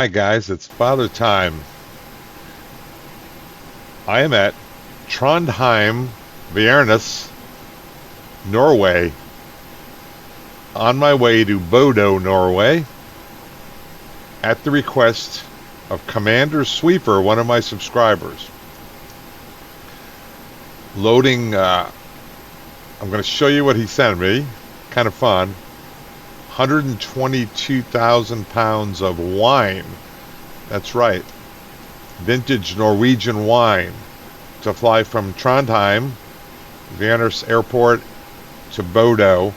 Alright guys, it's father time. I am at Trondheim, Norway, on my way to Bodo, Norway, at the request of CMDR Sweeper, one of my subscribers. Loading, I'm going to show you what he sent me, kind of fun. 122,000 pounds of wine. That's right. Vintage Norwegian wine to fly from Trondheim, Airport, to Bodo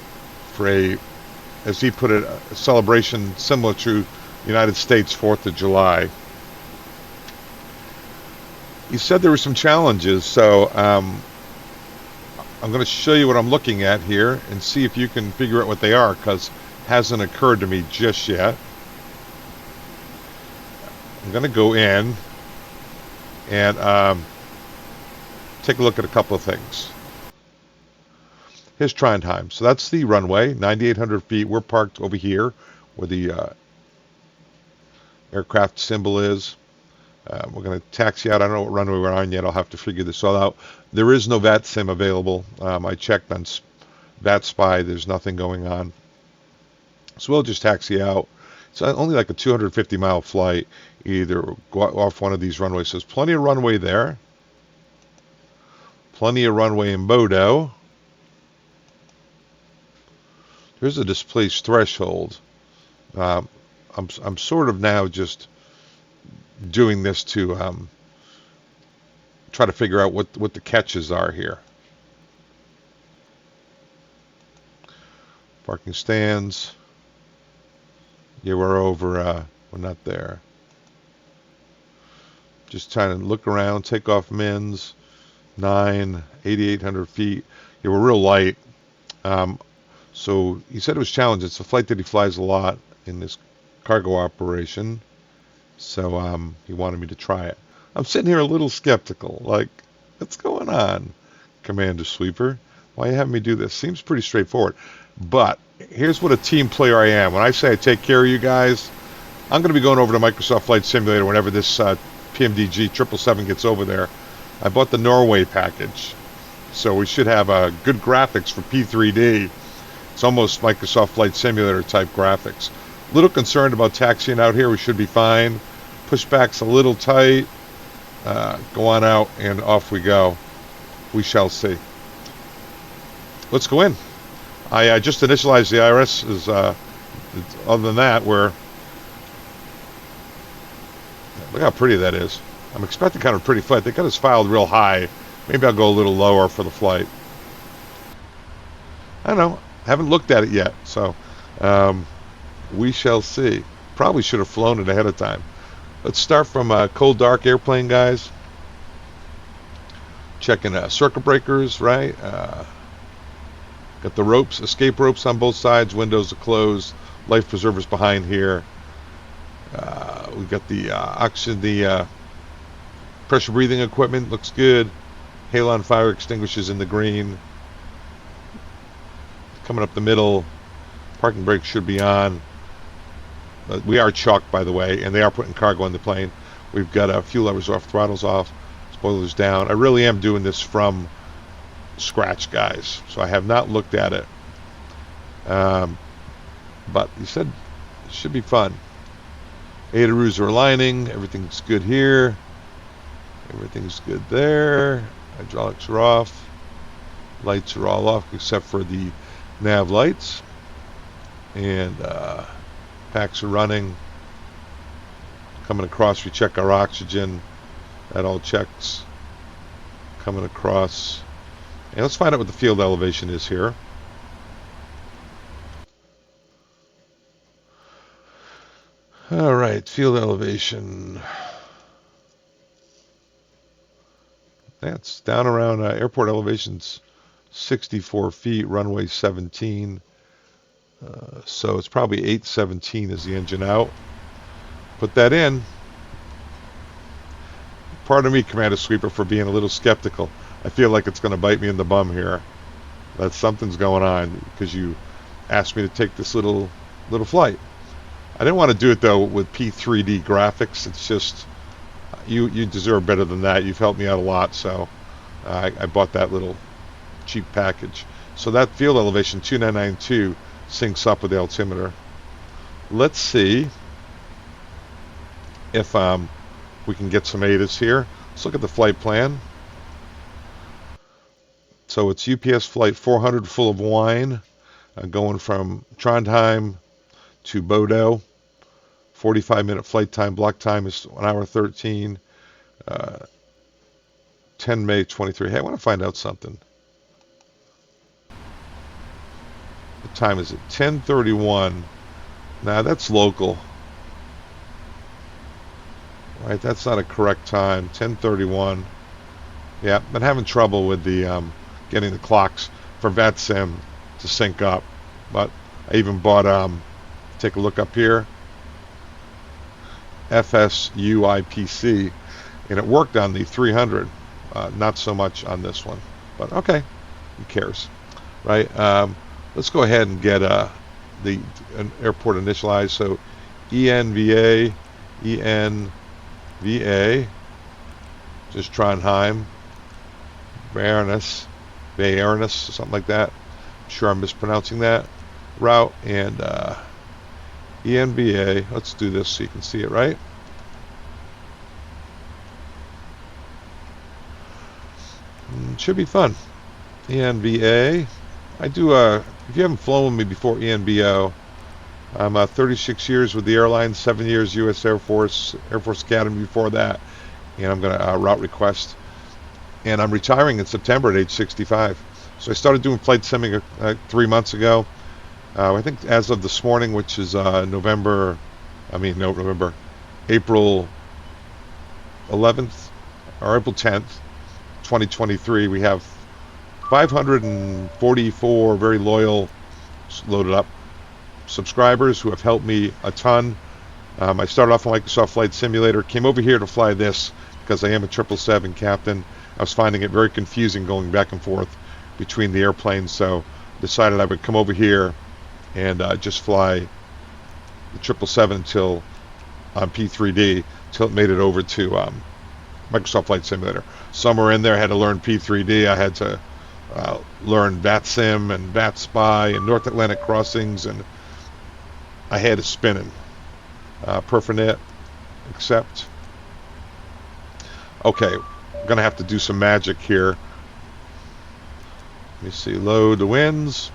for a, as he put it, a celebration similar to United States 4th of July. He said there were some challenges, so I'm going to show you what I'm looking at here and see if you can figure out what they are, because hasn't occurred to me just yet. I'm going to go in and take a look at a couple of things. Here's Trondheim. So that's the runway, 9,800 feet. We're parked over here where the aircraft symbol is. We're going to taxi out. I don't know what runway we're on yet. I'll have to figure this all out. There is no VAT sim available. I checked on VAT Spy. There's nothing going on. So we'll just taxi out. It's only like a 250-mile flight. Either go off one of these runways. So there's plenty of runway there. Plenty of runway in Bodo. There's a displaced threshold. I'm sort of now just doing this to try to figure out what the catches are here. Parking stands. Yeah, we're over, we're not there. Just trying to look around. Takeoff mins, 8,800 feet. Yeah, we're real light. So he said it was challenging. It's a flight that he flies a lot in this cargo operation. So he wanted me to try it. I'm sitting here a little skeptical. Like, what's going on, CMDR Sweeper? Why are you having me do this? Seems pretty straightforward. But here's what a team player I am. When I say I take care of you guys, I'm going to be going over to Microsoft Flight Simulator whenever this PMDG 777 gets over there. I bought the Norway package, so we should have good graphics for P3D. It's almost Microsoft Flight Simulator type graphics. A little concerned about taxiing out here. We should be fine. Pushback's a little tight. Go on out and off we go. We shall see. Let's go in. I just initialized the IRS. Other than that, look how pretty that is. I'm expecting kind of a pretty flight. They got us filed real high. Maybe I'll go a little lower for the flight. I don't know. Haven't looked at it yet, so we shall see. Probably should have flown it ahead of time. Let's start from cold dark airplane, guys. Checking circuit breakers, right? Got the ropes, escape ropes on both sides. Windows are closed. Life preservers behind here. We got the oxygen, the pressure breathing equipment. Looks good. Halon fire extinguishers in the green. Coming up the middle. Parking brakes should be on. We are chalked, by the way, and they are putting cargo on the plane. We've got fuel levers off, throttles off, spoilers down. I really am doing this from scratch, guys, so I have not looked at it. But he said it should be fun. Ailerons are aligning. Everything's good here. Everything's good there. Hydraulics are off. Lights are all off except for the nav lights. And packs are running. Coming across, we check our oxygen. That all checks. Coming across. And let's find out what the field elevation is here. All right, field elevation. That's down around airport elevations 64 feet, runway 17. So it's probably 817 is the engine out. Put that in. Pardon me, CMDR Sweeper, for being a little skeptical. I feel like it's going to bite me in the bum here. That something's going on because you asked me to take this little flight. I didn't want to do it though with P3D graphics. It's just you deserve better than that. You've helped me out a lot, so I bought that little cheap package. So that field elevation 2992 syncs up with the altimeter. Let's see if we can get some ATIS here. Let's look at the flight plan. So it's UPS flight 400 full of wine, going from Trondheim to Bodo. 45-minute flight time. Block time is 1 hour 13. 10 May 23. Hey, I want to find out something. What time is it? 10:31. Nah, that's local. Right, that's not a correct time. 10:31. Yeah, been having trouble with the getting the clocks for VATSIM to sync up. But I even bought take a look up here. FSUIPC, and it worked on the 300. Not so much on this one, but okay, who cares, right? Let's go ahead and get the airport initialized. So ENVA, just Trondheim, Bayernus, something like that. I'm sure I'm mispronouncing that route, and ENVA. Let's do this so you can see it, right? Should be fun. ENVA. I do, if you haven't flown with me before ENBO, I'm 36 years with the airline, 7 years US Air Force Academy before that, and I'm going to route request. And I'm retiring in September at age 65. So I started doing flight simming 3 months ago. I think as of this morning, which is April 11th or April 10th, 2023, we have 544 very loyal, loaded up subscribers who have helped me a ton. I started off on Microsoft Flight Simulator, came over here to fly this because I am a 777 captain. I was finding it very confusing going back and forth between the airplanes, so decided I would come over here and just fly the 777 until on P3D until it made it over to Microsoft Flight Simulator. Somewhere in there I had to learn P3D. I had to learn VATSIM and VATSPY and North Atlantic crossings, and I had to spin it. Perfinet, accept. Okay, I'm going to have to do some magic here. Let me see, load the winds.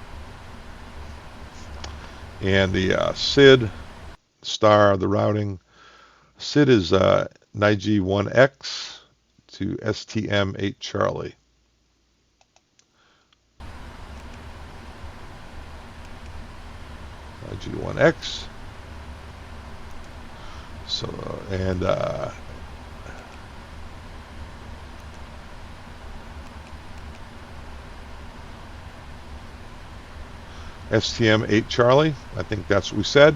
And the SID, star, the routing. SID is NIG1X to STM8 Charlie. NIG1X. So, and STM8 Charlie. I think that's what we said.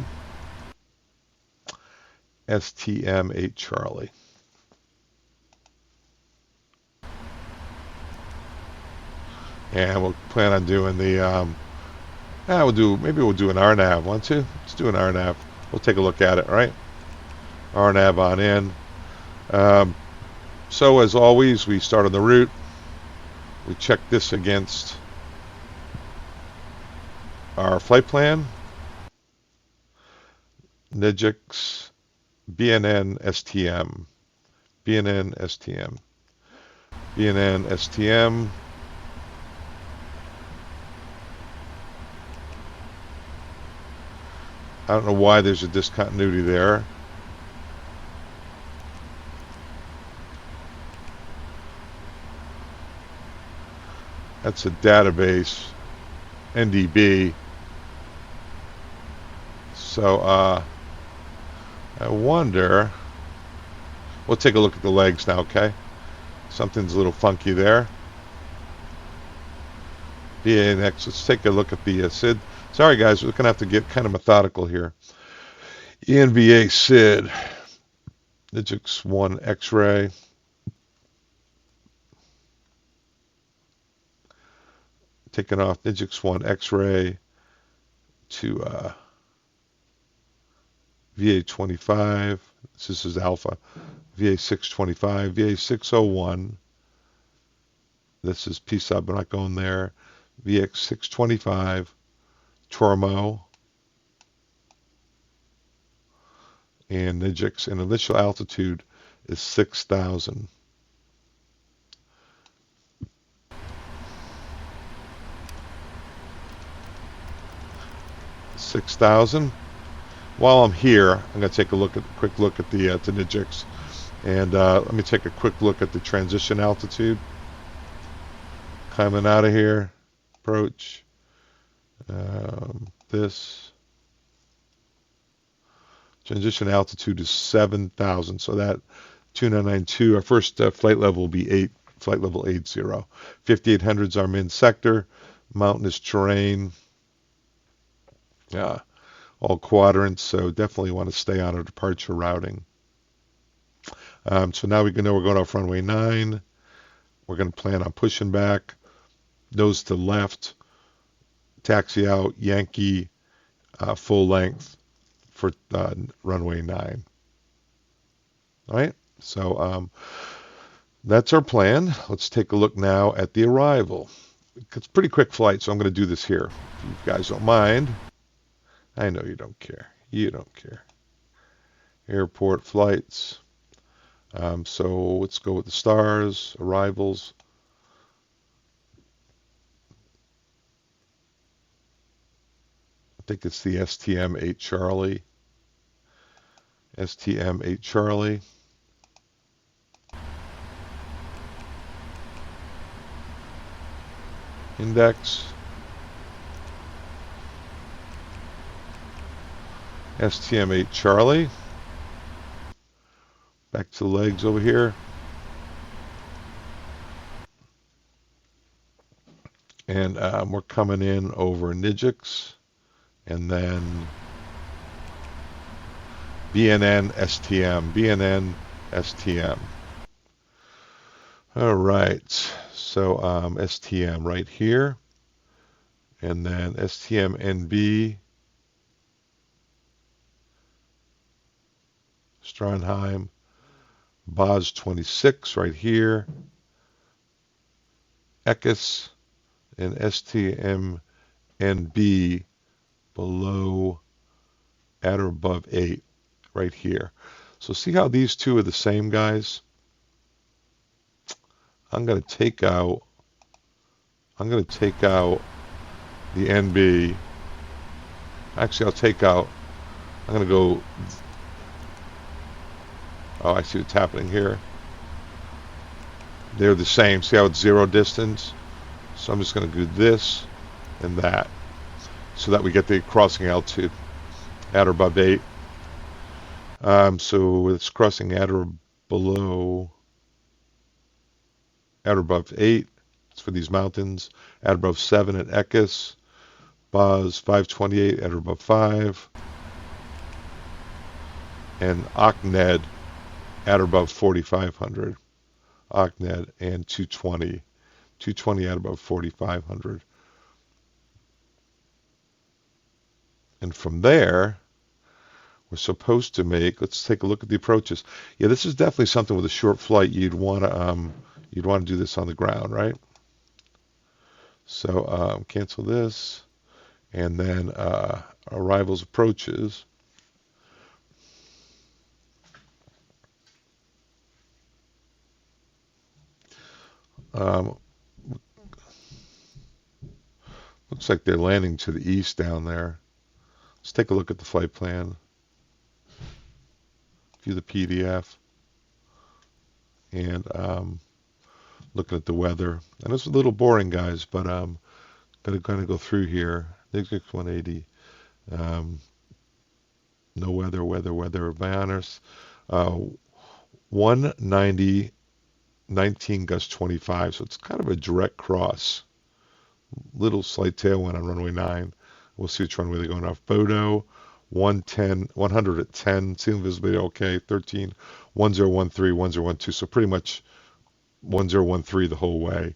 STM8 Charlie. And we'll plan on doing the maybe we'll do an RNAV. Want to? Let's do an RNAV. We'll take a look at it, right? RNAV on in. So as always, we start on the route. We check this against our flight plan. NIGIX, BNN, STM. BNN, STM. BNN, STM. I don't know why there's a discontinuity there. That's a database, NDB. So I wonder, we'll take a look at the legs now, okay? Something's a little funky there. BANX, let's take a look at the SID. Sorry guys, we're going to have to get kind of methodical here. ENVA SID, Digix 1 X-ray. Taking off Digix 1 X-ray to VA 25. This is alpha. VA 625, VA 601. This is P sub. I'm not going there. VX 625. Tormo. And Nijix. And initial altitude is 6,000. 6,000. While I'm here, I'm going to take a quick look at the Nijix, and let me take a quick look at the transition altitude. Coming out of here, approach. This transition altitude is 7,000, so that 2992. Our first flight level will be flight level 80. 5800 is our min sector. Mountainous terrain. All quadrants, so definitely want to stay on our departure routing. So now we know we're going off runway 9. We're going to plan on pushing back, nose to left, taxi out, Yankee, full length for runway 9. All right, so that's our plan. Let's take a look now at the arrival. It's a pretty quick flight, so I'm going to do this here. If you guys don't mind. I know you don't care. You don't care. Airport flights. So let's go with the stars, arrivals. I think it's the STM 8 Charlie. STM 8 Charlie. Index. STM 8 Charlie. Back to the legs over here. And we're coming in over Nijix. And then BNN STM. BNN STM. All right. So STM right here. And then STM NB. Trondheim, Boz 26 right here, Ekis, and STMNB below at or above 8 right here. So see how these two are the same, guys? I'm going to take out the NB. Actually, I'm going to go. Oh, I see what's happening here. They're the same. See how it's zero distance? So I'm just going to do this and that so that we get the crossing altitude at or above 8. So it's crossing at or below, at or above 8. It's for these mountains. At or above 7 at Ekis. Boz 528 at or above 5. And Akned at or above 4,500. Akned and 220. 220 at above 4,500. And from there, we're supposed to make, let's take a look at the approaches. Yeah, this is definitely something with a short flight you'd want to do this on the ground, right? So cancel this. And then arrivals approaches. Looks like they're landing to the east down there. Let's take a look at the flight plan. View the PDF. And looking at the weather. And it's a little boring, guys, but I'm going to kind of go through here. Nixix 180. No weather, banners. 190, 19 gust 25. So it's kind of a direct cross. Little slight tailwind on runway 9. We'll see which runway they're going off. Bodo, 110, 100 at 10. Ceiling visibility, okay. 13, 1013, 1012. So pretty much 1013 the whole way.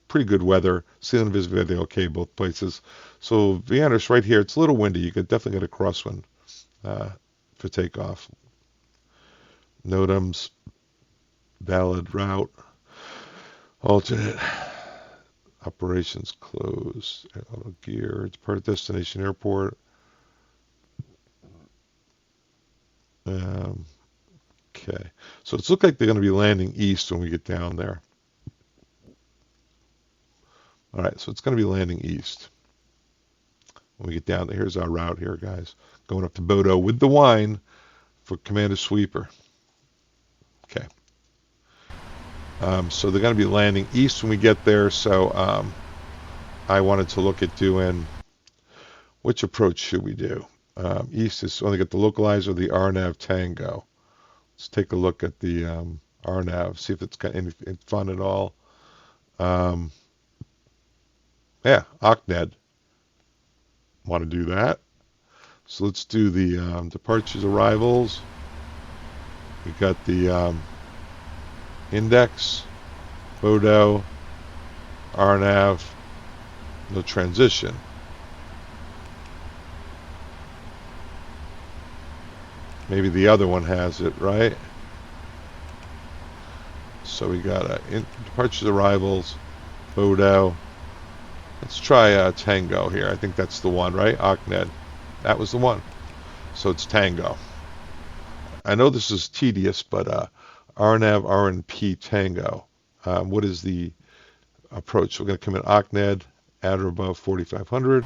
pretty good weather. Ceiling visibility okay both places. So Vianders right here, it's a little windy. You could definitely get a crosswind for takeoff. NOTAMs, valid route, alternate, operations closed, auto gear, depart destination airport. Okay, so it's look like they're going to be landing east when we get down there. All right, so it's going to be landing east when we get down there. Here's our route here, guys. Going up to Bodo with the wine for Commander Sweeper. Okay. So they're going to be landing east when we get there. So I wanted to look at doing, which approach should we do? East is only get the localizer, the RNAV Tango. Let's take a look at the RNAV, see if it's got any fun at all. Yeah, OCNED. Want to do that. So let's do the departures, arrivals. We got the index, Bodo, RNAV, no transition. Maybe the other one has it, right? So we got departures, arrivals, Bodo. Let's try Tango here. I think that's the one, right? OCNED. That was the one. So it's Tango. I know this is tedious, but RNAV, RNP, Tango. What is the approach? We're going to come in OCNED, at or above 4,500.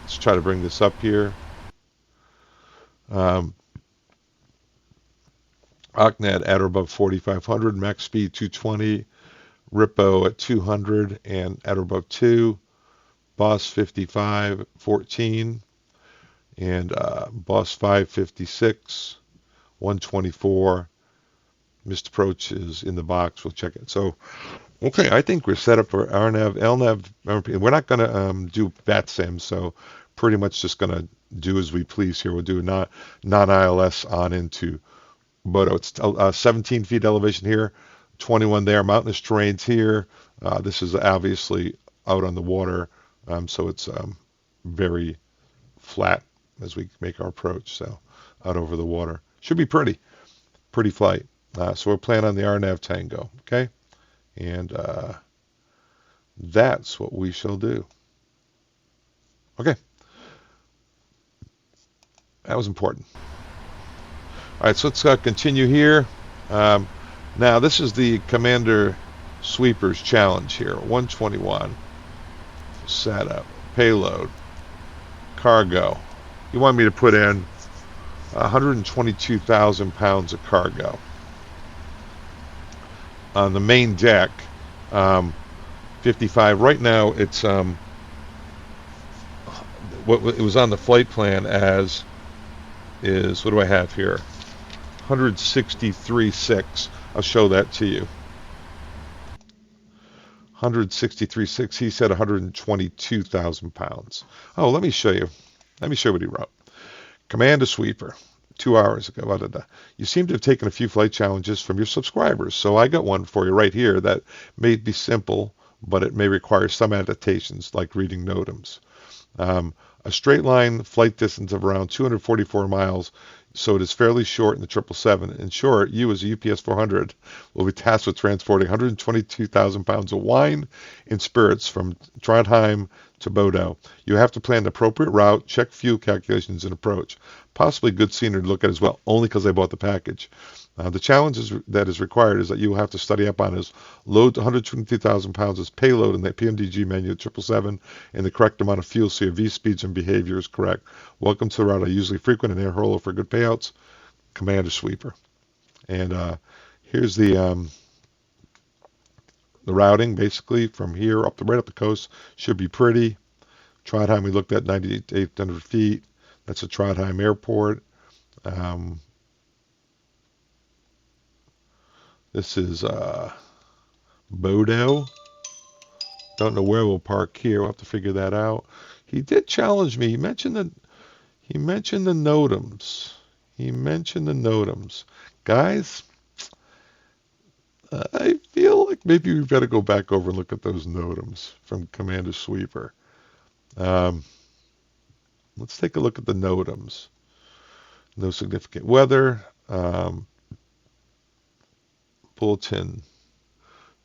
Let's try to bring this up here. OCNED at or above 4,500, max speed 220, Rippo at 200 and at or above 2, Boss 55, 14, and Boss 556, 124. Missed approach is in the box. We'll check it. So, okay, I think we're set up for RNAV, LNAV. We're not going to do VATSIM, so pretty much just going to do as we please here. We'll do non-ILS on into Bodo. It's 17 feet elevation here, 21 there. Mountainous terrains here. This is obviously out on the water, so it's very flat as we make our approach. So out over the water. Should be pretty flight. So we're playing on the RNAV Tango, okay? And that's what we shall do. Okay. That was important. All right, so let's continue here. Now, this is the Commander Sweeper's challenge here. 121. Setup. Payload. Cargo. You want me to put in 122,000 pounds of cargo. On the main deck, 55. Right now, it's what it was on the flight plan as is, what do I have here? 163.6. I'll show that to you. 163.6. He said 122,000 pounds. Oh, let me show you. Let me show you what he wrote. Commander Sweeper, 2 hours ago. Blah, blah, blah. You seem to have taken a few flight challenges from your subscribers, so I got one for you right here that may be simple, but it may require some adaptations, like reading NOTAMs. A straight line flight distance of around 244 miles, so it is fairly short in the 777. In short, you as a UPS 400 will be tasked with transporting 122,000 pounds of wine and spirits from Trondheim to Bodo. You have to plan an appropriate route, check fuel calculations, and approach. Possibly good scenery to look at as well, only because I bought the package. The challenge that is required is that you will have to study up on is load 122,000 pounds as payload in the PMDG menu at 777 and the correct amount of fuel so your V speeds and behavior is correct. Welcome to the route I usually frequent and air hurler for good payouts. Commander Sweeper. And here's the routing basically from here up right up the coast. Should be pretty. Trondheim we looked at 9,800 feet. That's a Trondheim airport. This is Bodo. Don't know where we'll park here. We'll have to figure that out. He did challenge me. He mentioned the NOTAMs. He mentioned the NOTAMs. Guys, I feel like maybe we better go back over and look at those NOTAMs from Commander Sweeper. Let's take a look at the NOTAMs. No significant weather. Bulletin.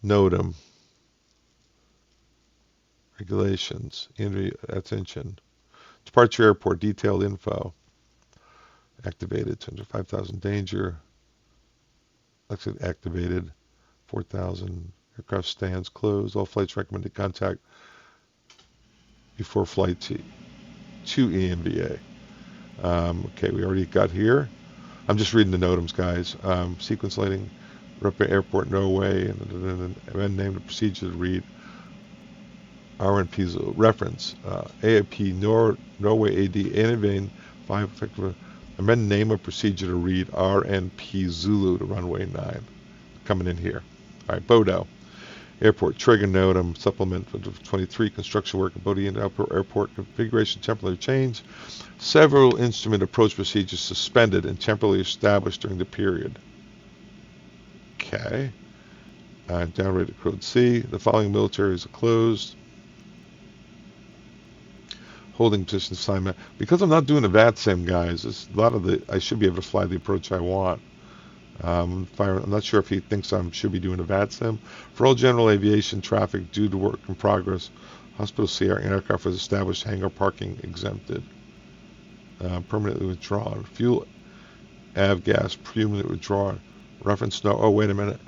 NOTAM. Regulations. Attention. Departure airport. Detailed info. Activated. 205,000 danger. Exit activated. 4,000. Aircraft stands closed. All flights recommended contact before flight to EMBA. Okay, we already got here. I'm just reading the NOTAMs, guys. Sequence lighting, Airport, Norway, and then name the procedure to read. RNP reference. AIP, Norway AD, Anivane, 5 effective. Amend name of procedure to read RNP Zulu to runway 9. Coming in here. All right, Bodo. Airport trigger NOTAM supplement 23 construction work at Bodo Airport configuration temporarily changed. Several instrument approach procedures suspended and temporarily established during the period. Okay. Downrated code C. The following militaries are closed. Holding position assignment. Because I'm not doing a VAT sim, guys, a lot of I should be able to fly the approach I want. I'm not sure if he thinks I should be doing a VAT sim. For all general aviation traffic due to work in progress, Hospital CR aircraft was established, hangar parking exempted. Permanently withdrawn. Fuel avgas permanently withdrawn. Reference no. Oh, wait a minute.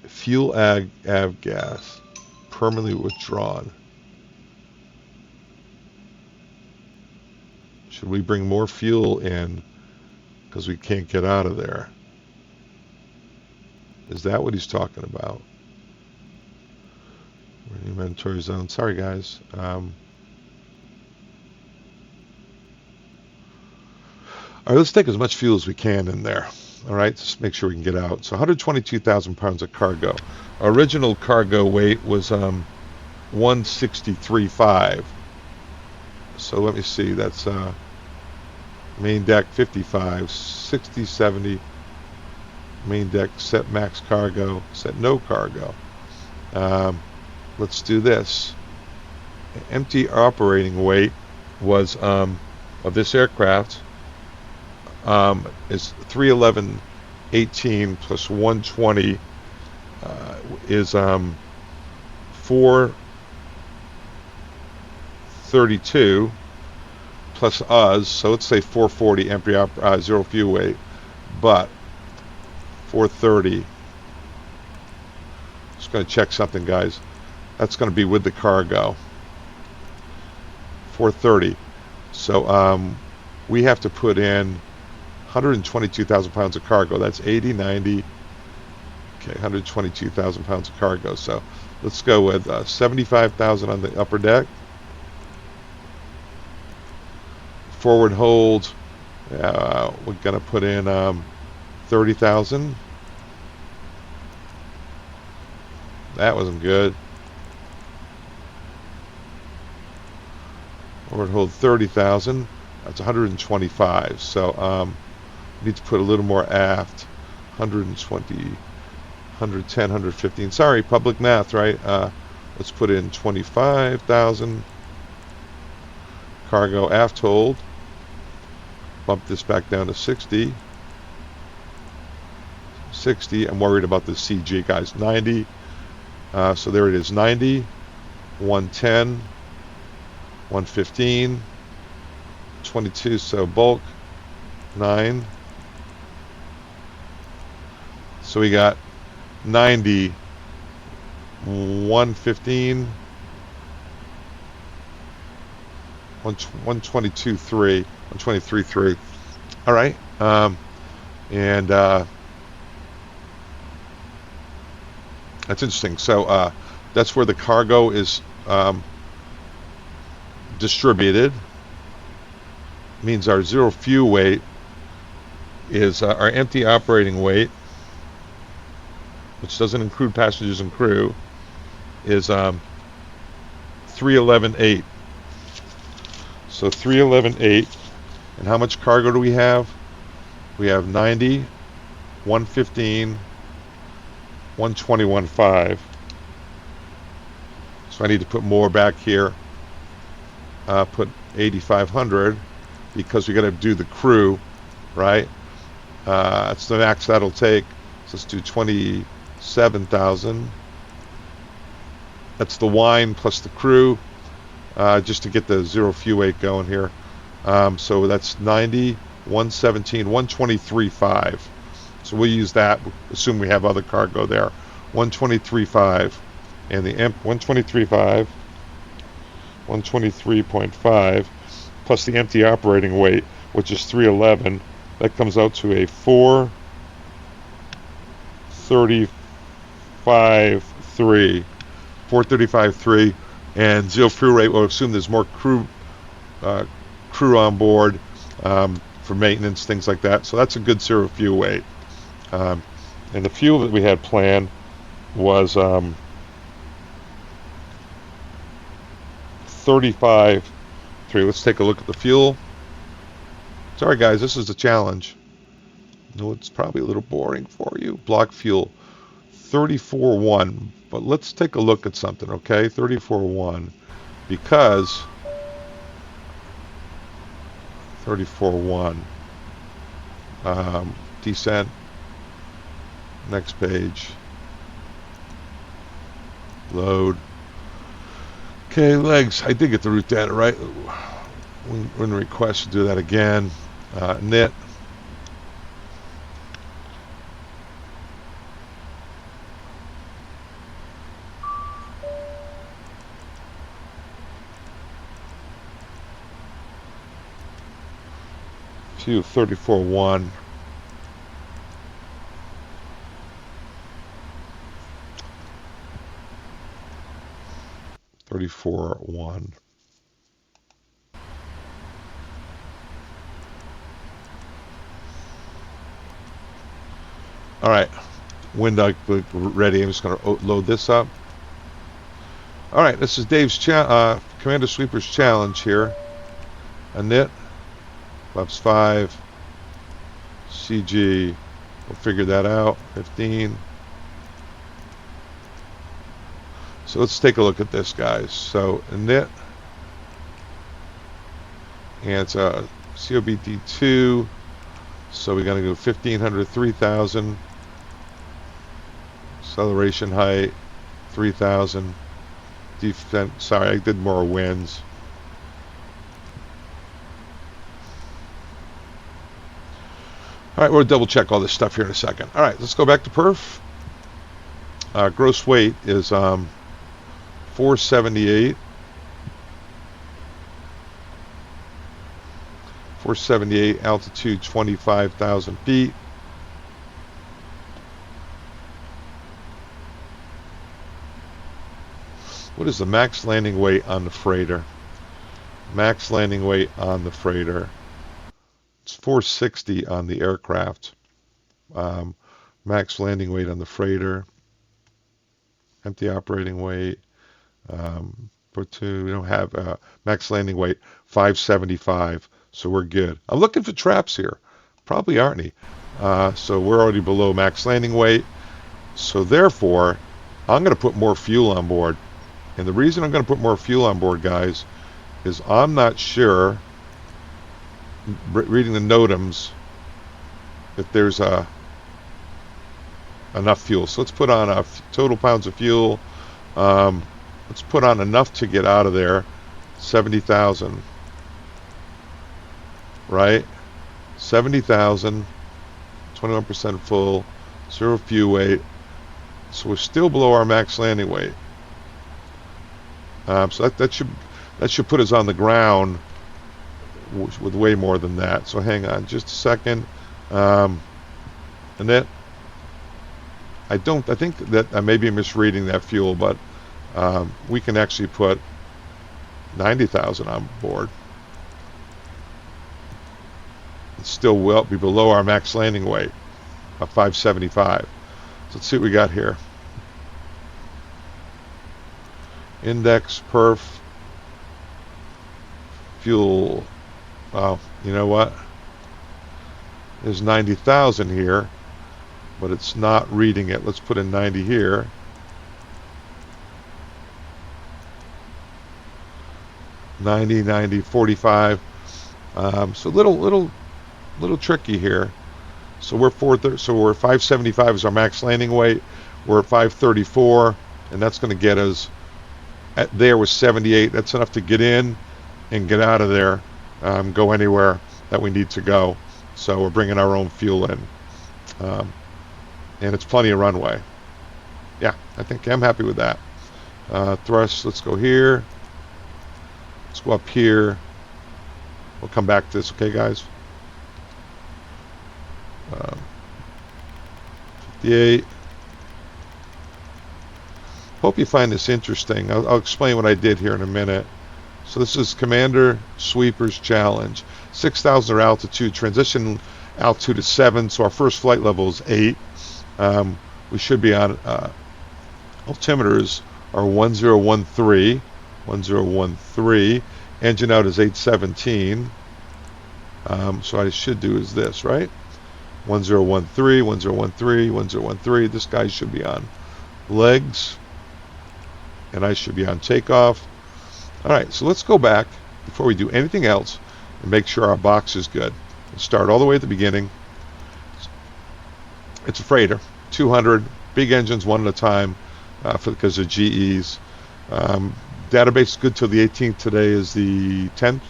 Fuel avgas permanently withdrawn. Should we bring more fuel in because we can't get out of there? Is that what he's talking about? We're in the mandatory zone. Sorry, guys. All right, let's take as much fuel as we can in there. All right, just make sure we can get out. So 122,000 pounds of cargo. Our original cargo weight was 163.5. So let me see. That's main deck 55, 60, 70. Main deck set max cargo, set no cargo. Let's do this. Empty operating weight was of this aircraft is 311.18 plus 120 is 432 plus us, so let's say 440 empty zero fuel weight, but 430. Just going to check something, guys. That's going to be with the cargo. 430. So we have to put in 122,000 pounds of cargo. That's 80, 90. Okay, 122,000 pounds of cargo. So let's go with 75,000 on the upper deck. Forward hold. We're going to put in 30,000. That wasn't good. Forward hold 30,000. That's 125. So need to put a little more aft. 120, 110, 115. Sorry, public math, right? Let's put in 25,000. Cargo aft hold. Bump this back down to 60. 60. I'm worried about the CG, guys. 90. So there it is. 90, 110, 115, 22. So bulk 9. So we got 90, 115, 122.3, 123.3. All right. And that's interesting. So that's where the cargo is distributed. Means our zero fuel weight is our empty operating weight, which doesn't include passengers and crew, is 311.8. So 311.8. And how much cargo do we have? we have 90, 115, 121.5. So I need to put more back here. Put 8,500 because we got to do the crew, right? That's the max that'll take. So let's do 27,000. That's the wine plus the crew, just to get the zero fuel weight going here. So that's 90, 117, 123.5. So we'll use that. Assume we have other cargo there. 123.5, and the 123.5, 123.5, plus the empty operating weight, which is 311. That comes out to a 435.3. 435.3, and zero fuel rate. We'll assume there's more crew on board for maintenance, things like that. So that's a good zero fuel weight. And the fuel that we had planned was 35.3. Let's take a look at the fuel. Sorry guys, this is a challenge. No, it's probably a little boring for you. Block fuel 34.1. But let's take a look at something, okay? 34.1, because 34.1. Descent. Next page. Load. Okay, legs. I did get the route data right. When request to do that again. Knit. Fuel 34.1. All right, wind ready. I'm just going to load this up. All right, this is Dave's Commander Sweeper's challenge here. A knit. Flaps 5. CG. We'll figure that out. 15. So let's take a look at this, guys. So a knit. And it's a COBD2. So we're going to go 1,500, 3,000. Acceleration height, 3,000. Defense, sorry, I did more winds. All right, we'll double check all this stuff here in a second. All right, let's go back to perf. Gross weight is 478. 478, altitude 25,000 feet. What is the max landing weight on the freighter? Max landing weight on the freighter. It's 460 on the aircraft. Max landing weight on the freighter. Empty operating weight. We don't have max landing weight 575. So we're good. I'm looking for traps here. Probably aren't any. So we're already below max landing weight. So therefore, I'm going to put more fuel on board. And the reason I'm going to put more fuel on board, guys, is I'm not sure, reading the NOTAMs, if there's enough fuel. So let's put on total pounds of fuel. Let's put on enough to get out of there. 70,000. Right? 70,000. 21% full. Zero fuel weight. So we're still below our max landing weight. So that should put us on the ground with way more than that. So hang on just a second. And then I think that I may be misreading that fuel, but we can actually put 90,000 on board. It's still well be below our max landing weight of 575. So let's see what we got here. Index, perf, fuel. Oh, you know what? There's 90,000 here, but it's not reading it. Let's put in 90 here. $90, $90, $45. So little tricky here. So we're 575 is our max landing weight. We're at 534, and that's going to get us. At there was 78. That's enough to get in and get out of there, go anywhere that we need to go. So we're bringing our own fuel in, and it's plenty of runway. Yeah, I think I'm happy with that. Thrust. Let's go here. Let's go up here. We'll come back to this, okay, guys? 58. Hope you find this interesting. I'll explain what I did here in a minute. So this is Commander Sweeper's Challenge. 6,000 or altitude. Transition altitude is 7, so our first flight level is 8. We should be on altimeters are 1013. 1013. Engine out is 817. So what I should do is this, right? 1013, 1013, 1013. This guy should be on legs, and I should be on takeoff. All right, so let's go back before we do anything else and make sure our box is good. We'll start all the way at the beginning. It's a freighter, 200, big engines, one at a time, because of GEs. Database is good till the 18th. Today is the 10th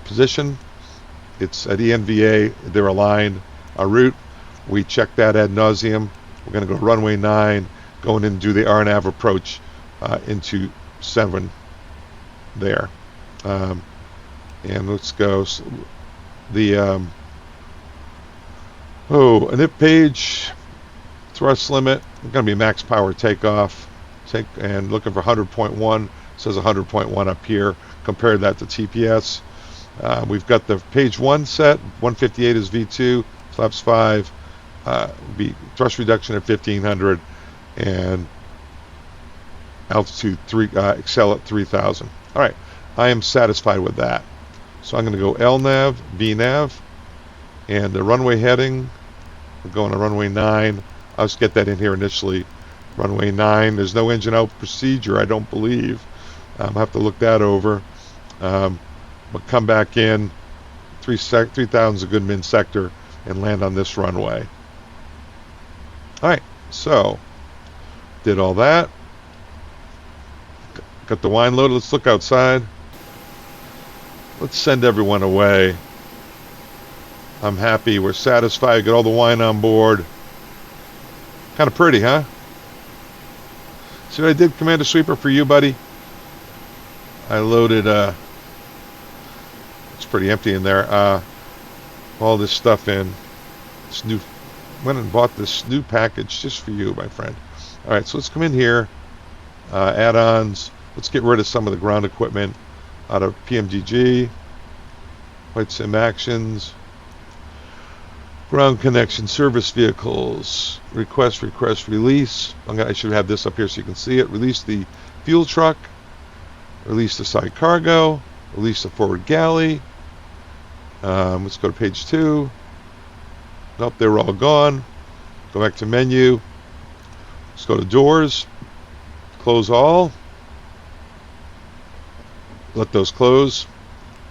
position. It's at ENVA. They're aligned. Our route, we check that ad nauseum. We're going to go runway 9, going in and do the RNAV approach into 7 there. And let's go. The a nip page, thrust limit. We're going to be max power takeoff. And looking for 100.1. It says 100.1 up here. Compare that to TPS. We've got the page 1 set. 158 is V2. Flaps 5. Be thrust reduction at 1500. And altitude 3. Excel at 3000. All right. I am satisfied with that. So I'm going to go LNAV, BNAV, and the runway heading. We're going to runway 9. I'll just get that in here initially. Runway 9. There's no engine out procedure, I don't believe. I'll have to look that over. But come back in. 3000 is a good min sector, and land on this runway. All right. So did all that. Got the wine loaded. Let's look outside. Let's send everyone away. I'm happy. We're satisfied. Got all the wine on board. Kind of pretty, huh? See what I did, Commander Sweeper, for you, buddy? I loaded, it's pretty empty in there, all this stuff in. This new, went and bought this new package just for you, my friend. All right, so let's come in here. Add-ons. Let's get rid of some of the ground equipment out of PMGG. Flight sim actions. Ground connection, service vehicles, request, release. I should have this up here so you can see it. Release the fuel truck, release the side cargo, release the forward galley. Let's go to page 2. Nope, they were all gone. Go back to menu. Let's go to doors. Close all. Let those close.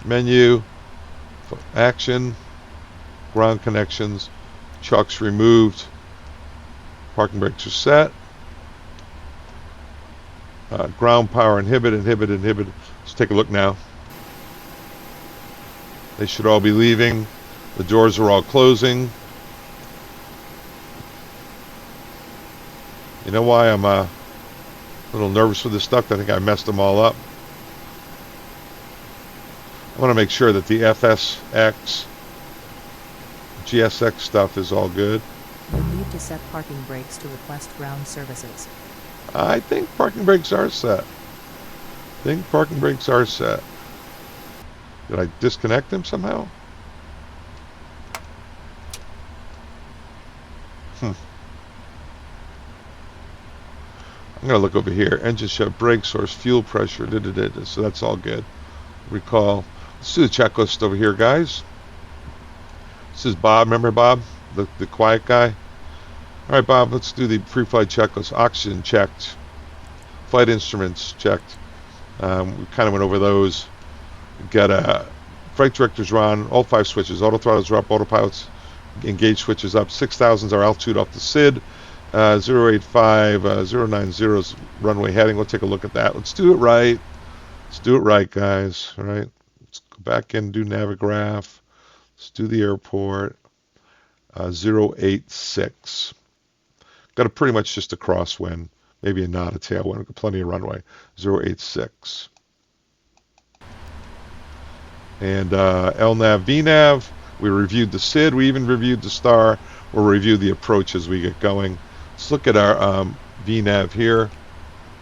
Menu, action. Ground connections, chucks removed, parking brakes are set, ground power inhibit. Let's take a look now. They should all be leaving. The doors are all closing. You know why I'm a little nervous with this stuff? I think I messed them all up. I want to make sure that the FSX GSX stuff is all good. You need to set parking brakes to request ground services. I think parking brakes are set. Did I disconnect them somehow? I'm going to look over here. Engine shut, brake source, fuel pressure. So that's all good. Recall. Let's do the checklist over here, guys. This is Bob. Remember Bob, the quiet guy? All right, Bob. Let's do the pre-flight checklist. Oxygen checked. Flight instruments checked. We kind of went over those. We've got flight directors are on. All 5 switches. Auto throttles are up. Autopilots engaged switches up. 6,000 is our altitude off the SID. 085, 090 is runway heading. We'll take a look at that. Let's do it right. Let's do it right, guys. All right. Let's go back and do Navigraph. Let's do the airport. 086. Got a pretty much just a crosswind. Maybe a not a tailwind. Got plenty of runway. 086. And LNAV, VNAV. We reviewed the SID. We even reviewed the star. We'll review the approach as we get going. Let's look at our VNAV here.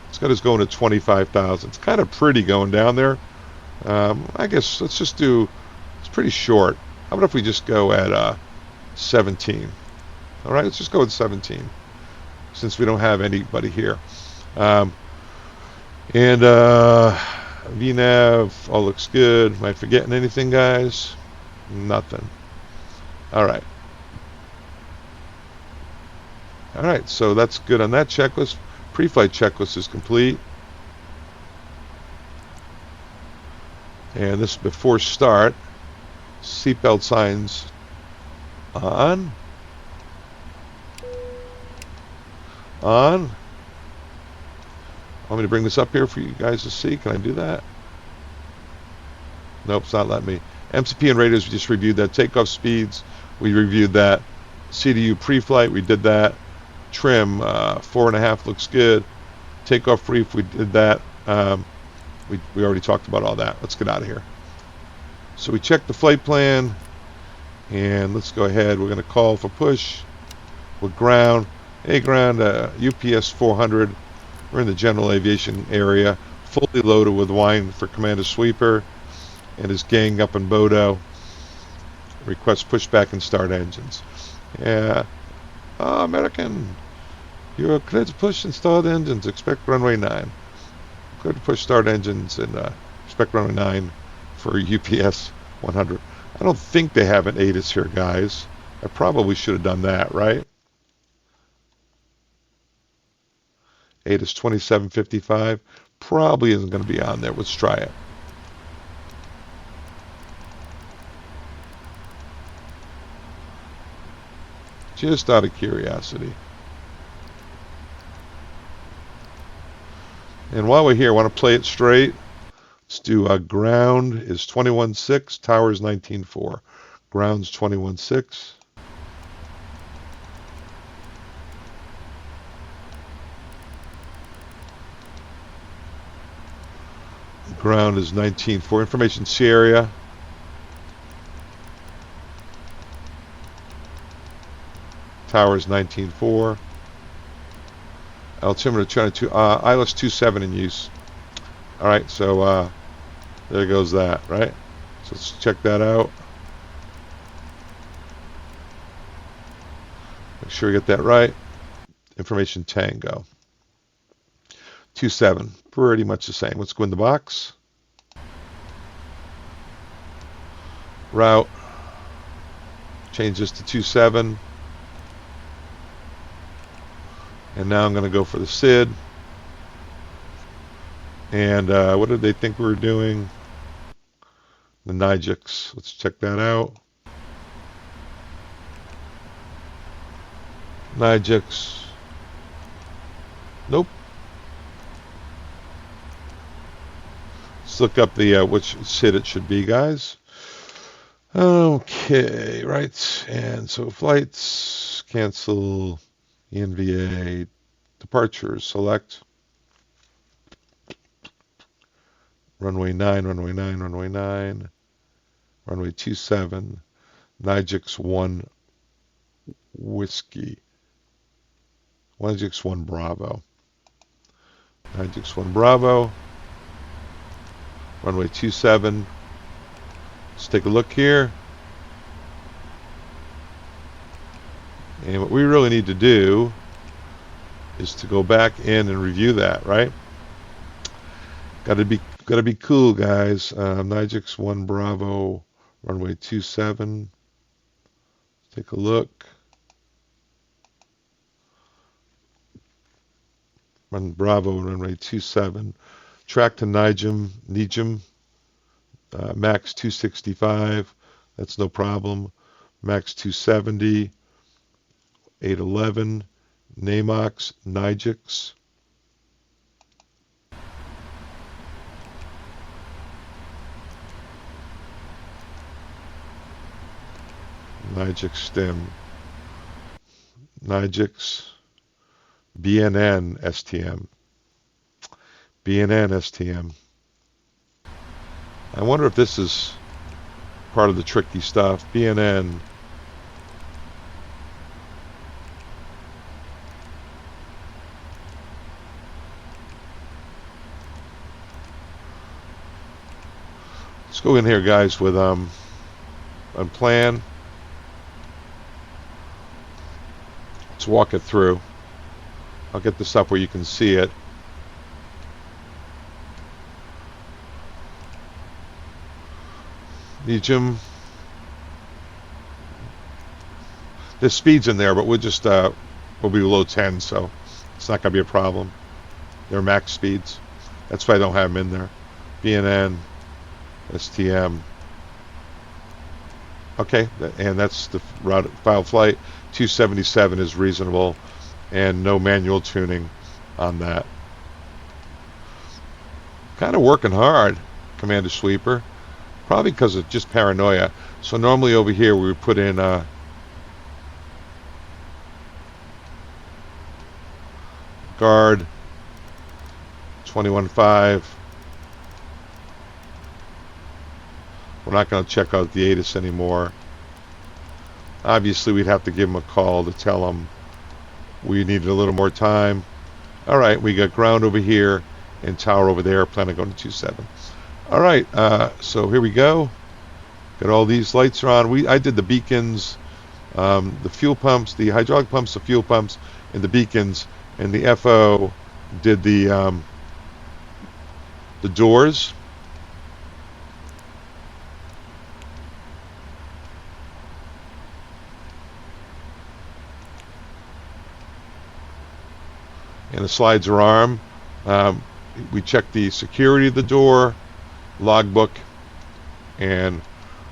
It's got us going to 25,000. It's kind of pretty going down there. I guess let's just do, it's pretty short. How about if we just go at 17? All right, let's just go with 17 since we don't have anybody here. And VNAV, all looks good. Am I forgetting anything, guys? Nothing. All right. All right, so that's good on that checklist. Pre-flight checklist is complete. And this is before start. Seatbelt signs on. On. Want me to bring this up here for you guys to see? Can I do that? Nope, it's not letting me. MCP and radios, we just reviewed that. Takeoff speeds, we reviewed that. CDU pre-flight, we did that. Trim, 4.5 looks good. Takeoff brief, we did that. We already talked about all that. Let's get out of here. So we checked the flight plan, and let's go ahead. We're going to call for push. We're ground. Hey, ground, UPS 400. We're in the general aviation area, fully loaded with wine for Commander Sweeper and his gang up in Bodo. Request pushback and start engines. Yeah. American. You're cleared to push and start engines. Expect runway 9. Cleared to push start engines and expect runway 9 for UPS 100. I don't think they have an ATIS here, guys. I probably should have done that, right? ATIS 2755 probably isn't going to be on there. Let's try it. Just out of curiosity. And while we're here, I want to play it straight. Let's do ground is 21.6, tower is 19.4. Ground's 21.6. Ground is 19.4. Information C area. Tower is 19.4. Altimeter trying to ILS 27 in use. All right, so there goes that, right? So let's check that out. Make sure we get that right. Information Tango. 27, pretty much the same. Let's go in the box. Route. Change this to 27. And now I'm going to go for the SID. And what did they think we were doing? The NIGIX. Let's check that out. NIGIX. Nope. Let's look up the which SID it should be, guys. Okay, right. And so flights, cancel. ENVA, departures, select, runway 9, runway 9, runway 9, runway 27, NIGIX 1 Whiskey, NIGIX 1 Bravo, NIGIX 1 Bravo, runway 27, let's take a look here. And what we really need to do is to go back in and review that, right? Got to be cool, guys. NIGIX 1 Bravo, runway 27. Take a look. Run Bravo, runway 27. Track to Nijm, max 265. That's no problem. Max 270. 811. Namox, Nijx. Nijx stem. Nijx. BNN STM. BNN STM. I wonder if this is part of the tricky stuff. BNN. Let's go in here, guys, with on plan. Let's walk it through. I'll get this up where you can see it. Nijm. There's speeds in there, but we'll just we'll be below 10, so it's not going to be a problem. They're max speeds. That's why I don't have them in there. BNN, STM. Okay, and that's the route file flight. 277 is reasonable, and no manual tuning on that. Kind of working hard, Commander Sweeper. Probably because of just paranoia. So normally over here we would put in guard 21.5. We're not going to check out the ATIS anymore. Obviously we'd have to give them a call to tell them we needed a little more time. All right, we got ground over here and tower over there. Plan on going to 27. All right, so here we go. Got all these lights are on. I did the beacons, the fuel pumps, the hydraulic pumps, the fuel pumps, and the beacons. And the FO did the doors. And the slides are arm. We checked the security of the door, logbook, and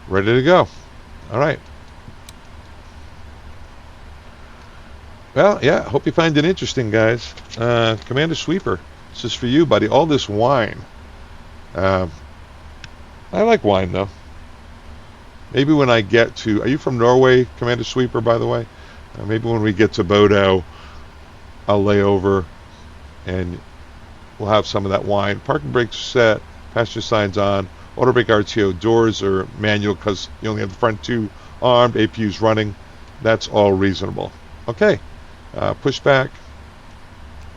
ready to go. All right. Well, yeah, hope you find it interesting, guys. Commander Sweeper, this is for you, buddy. All this wine. I like wine, though. Maybe when I get to... Are you from Norway, Commander Sweeper, by the way? Maybe when we get to Bodo, I'll lay over and we'll have some of that wine. Parking brakes are set. Passenger signs on. Auto brake RTO. Doors are manual because you only have the front two armed. APU's running. That's all reasonable. Okay. Pushback.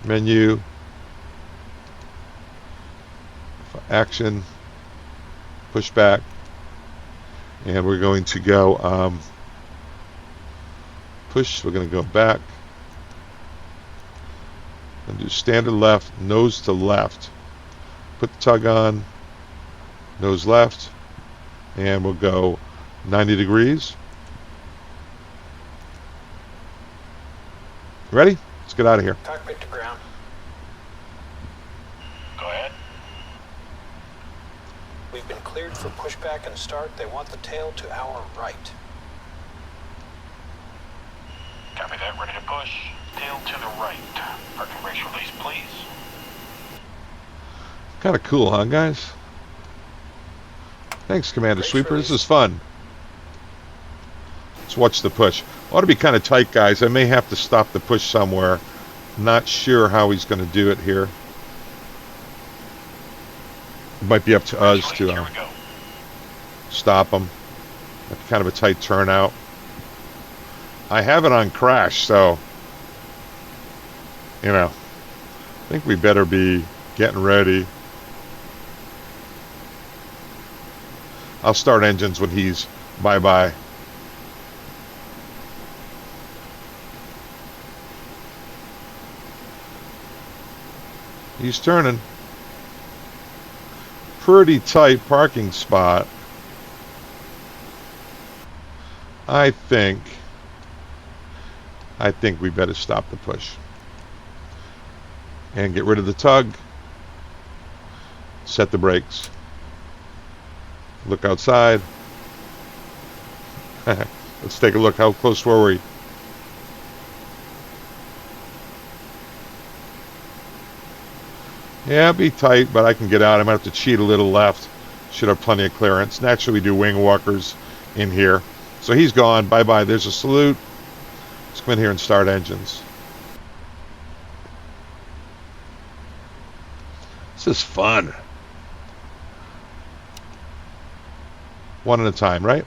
Menu. Action. Pushback. And we're going to go push. We're going to go back. And do standard left, nose to left. Put the tug on, nose left, and we'll go 90 degrees. Ready? Let's get out of here. Cockpit to ground. Go ahead. We've been cleared for pushback and start. They want the tail to our right. Copy that. Ready to push. Tail to the right. Parking brakes release, please. Kind of cool, huh, guys? Thanks, Commander Sweeper. This is fun. Let's watch the push. Ought to be kind of tight, guys. I may have to stop the push somewhere. Not sure how he's going to do it here. It might be up to us to stop him. That's kind of a tight turnout. I have it on crash, so you know, I think we better be getting ready. I'll start engines when he's bye-bye. He's turning. Pretty tight parking spot. I think I think we better stop the push. And get rid of the tug. Set the brakes. Look outside. Let's take a look. How close were we? Yeah, be tight, but I can get out. I might have to cheat a little left. Should have plenty of clearance. Naturally, we do wing walkers in here. So he's gone. Bye-bye. There's a salute. Let's come in here and start engines. This is fun. One at a time, right?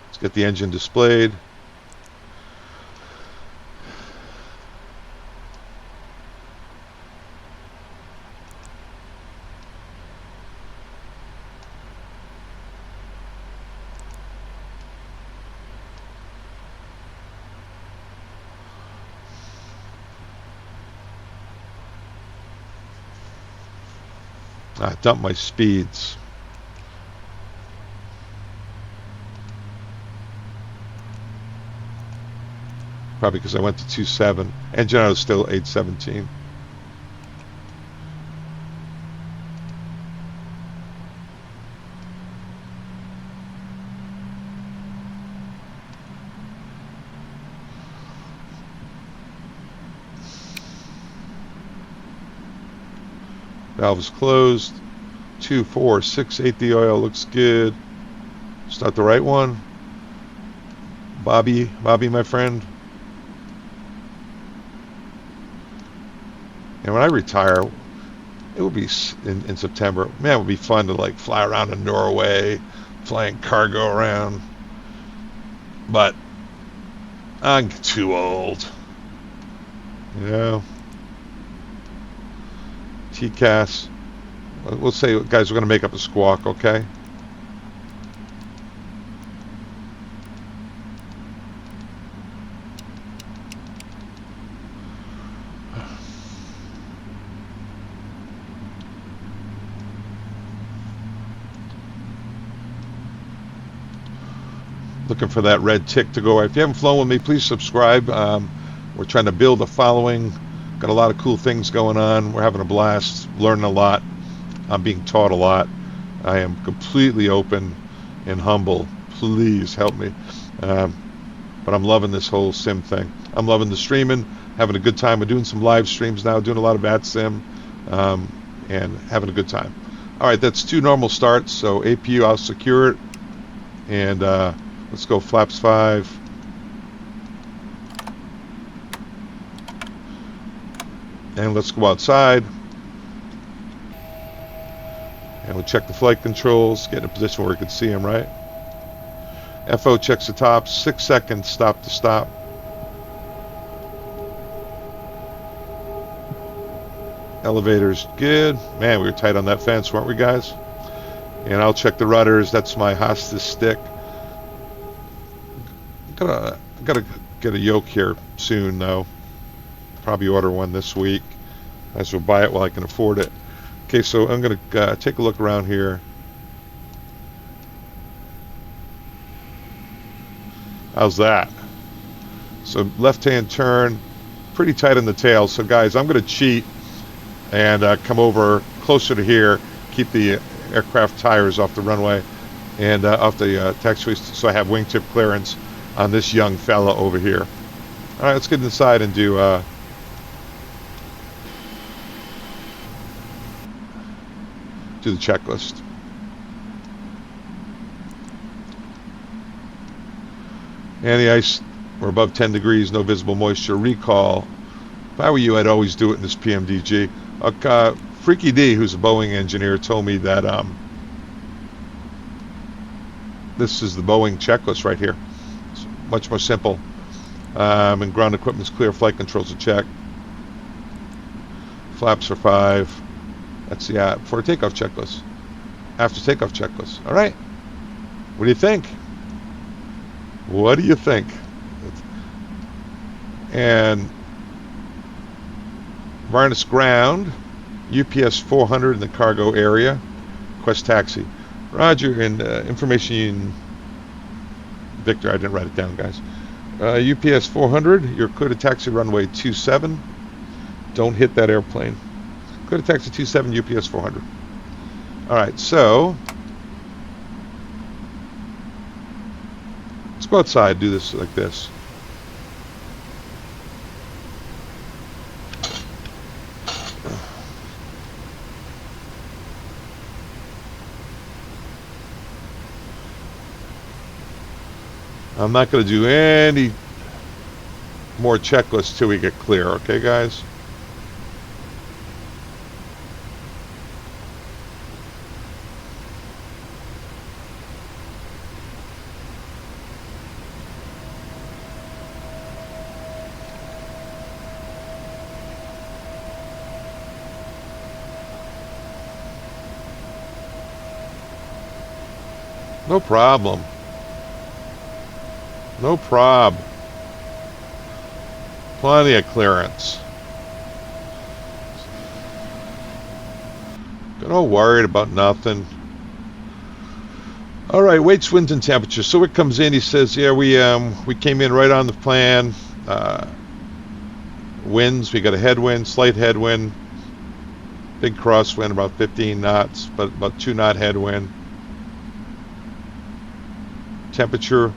Let's get the engine displayed. I dumped my speeds. Probably because I went to 2.7. Engine out is still 817. Valve is closed. 2, 4, 6, 8. The oil looks good. Start the right one. Bobby, my friend. And when I retire, it will be in September. Man, it would be fun to like fly around to Norway, flying cargo around. But I'm too old. You know. TCAS. We'll say, guys, we're going to make up a squawk, okay? Looking for that red tick to go. If you haven't flown with me, please subscribe. We're trying to build a following. Got a lot of cool things going on. We're having a blast, learning a lot. I'm being taught a lot. I am completely open and humble. Please help me. But I'm loving this whole sim thing. I'm loving the streaming, having a good time. We're doing some live streams now, doing a lot of AtSim, and having a good time. All right, that's 2 normal starts. So APU, I'll secure it. And let's go flaps 5. And let's go outside. And we'll check the flight controls, get in a position where we can see them, right? FO checks the top, 6 seconds, stop to stop. Elevators, good. Man, we were tight on that fence, weren't we, guys? And I'll check the rudders. That's my hostage stick. I gotta get a yoke here soon, though. Probably order one this week. Might as well buy it while I can afford it. Okay, so I'm going to take a look around here. How's that? So left-hand turn, pretty tight on the tail. So guys, I'm going to cheat and come over closer to here, keep the aircraft tires off the runway and off the taxiway, so I have wingtip clearance on this young fella over here. All right, let's get inside and do the checklist. And the ice, we're above 10 degrees, no visible moisture. Recall. If I were you, I'd always do it in this PMDG. Freaky D, who's a Boeing engineer, told me that this is the Boeing checklist right here. It's much more simple. And ground equipment's clear, flight controls are checked. Flaps are 5. That's the before takeoff checklist. After takeoff checklist. All right. What do you think? What do you think? And Varnes ground, UPS 400 in the cargo area. Request taxi. Roger, and information Victor, I didn't write it down, guys. UPS 400, you're clear to taxi runway 27. Don't hit that airplane. Clear to taxi 27, UPS 400. All right, so let's go outside, do this like this. I'm not going to do any more checklists till we get clear, okay, guys? No problem. No prob. Plenty of clearance. Don't worry about nothing. All right, weights, winds, and temperature. So it comes in. He says, "Yeah, we came in right on the plan. Winds. We got a headwind, slight headwind, big crosswind, about 15 knots, but about 2-knot headwind. Temperature."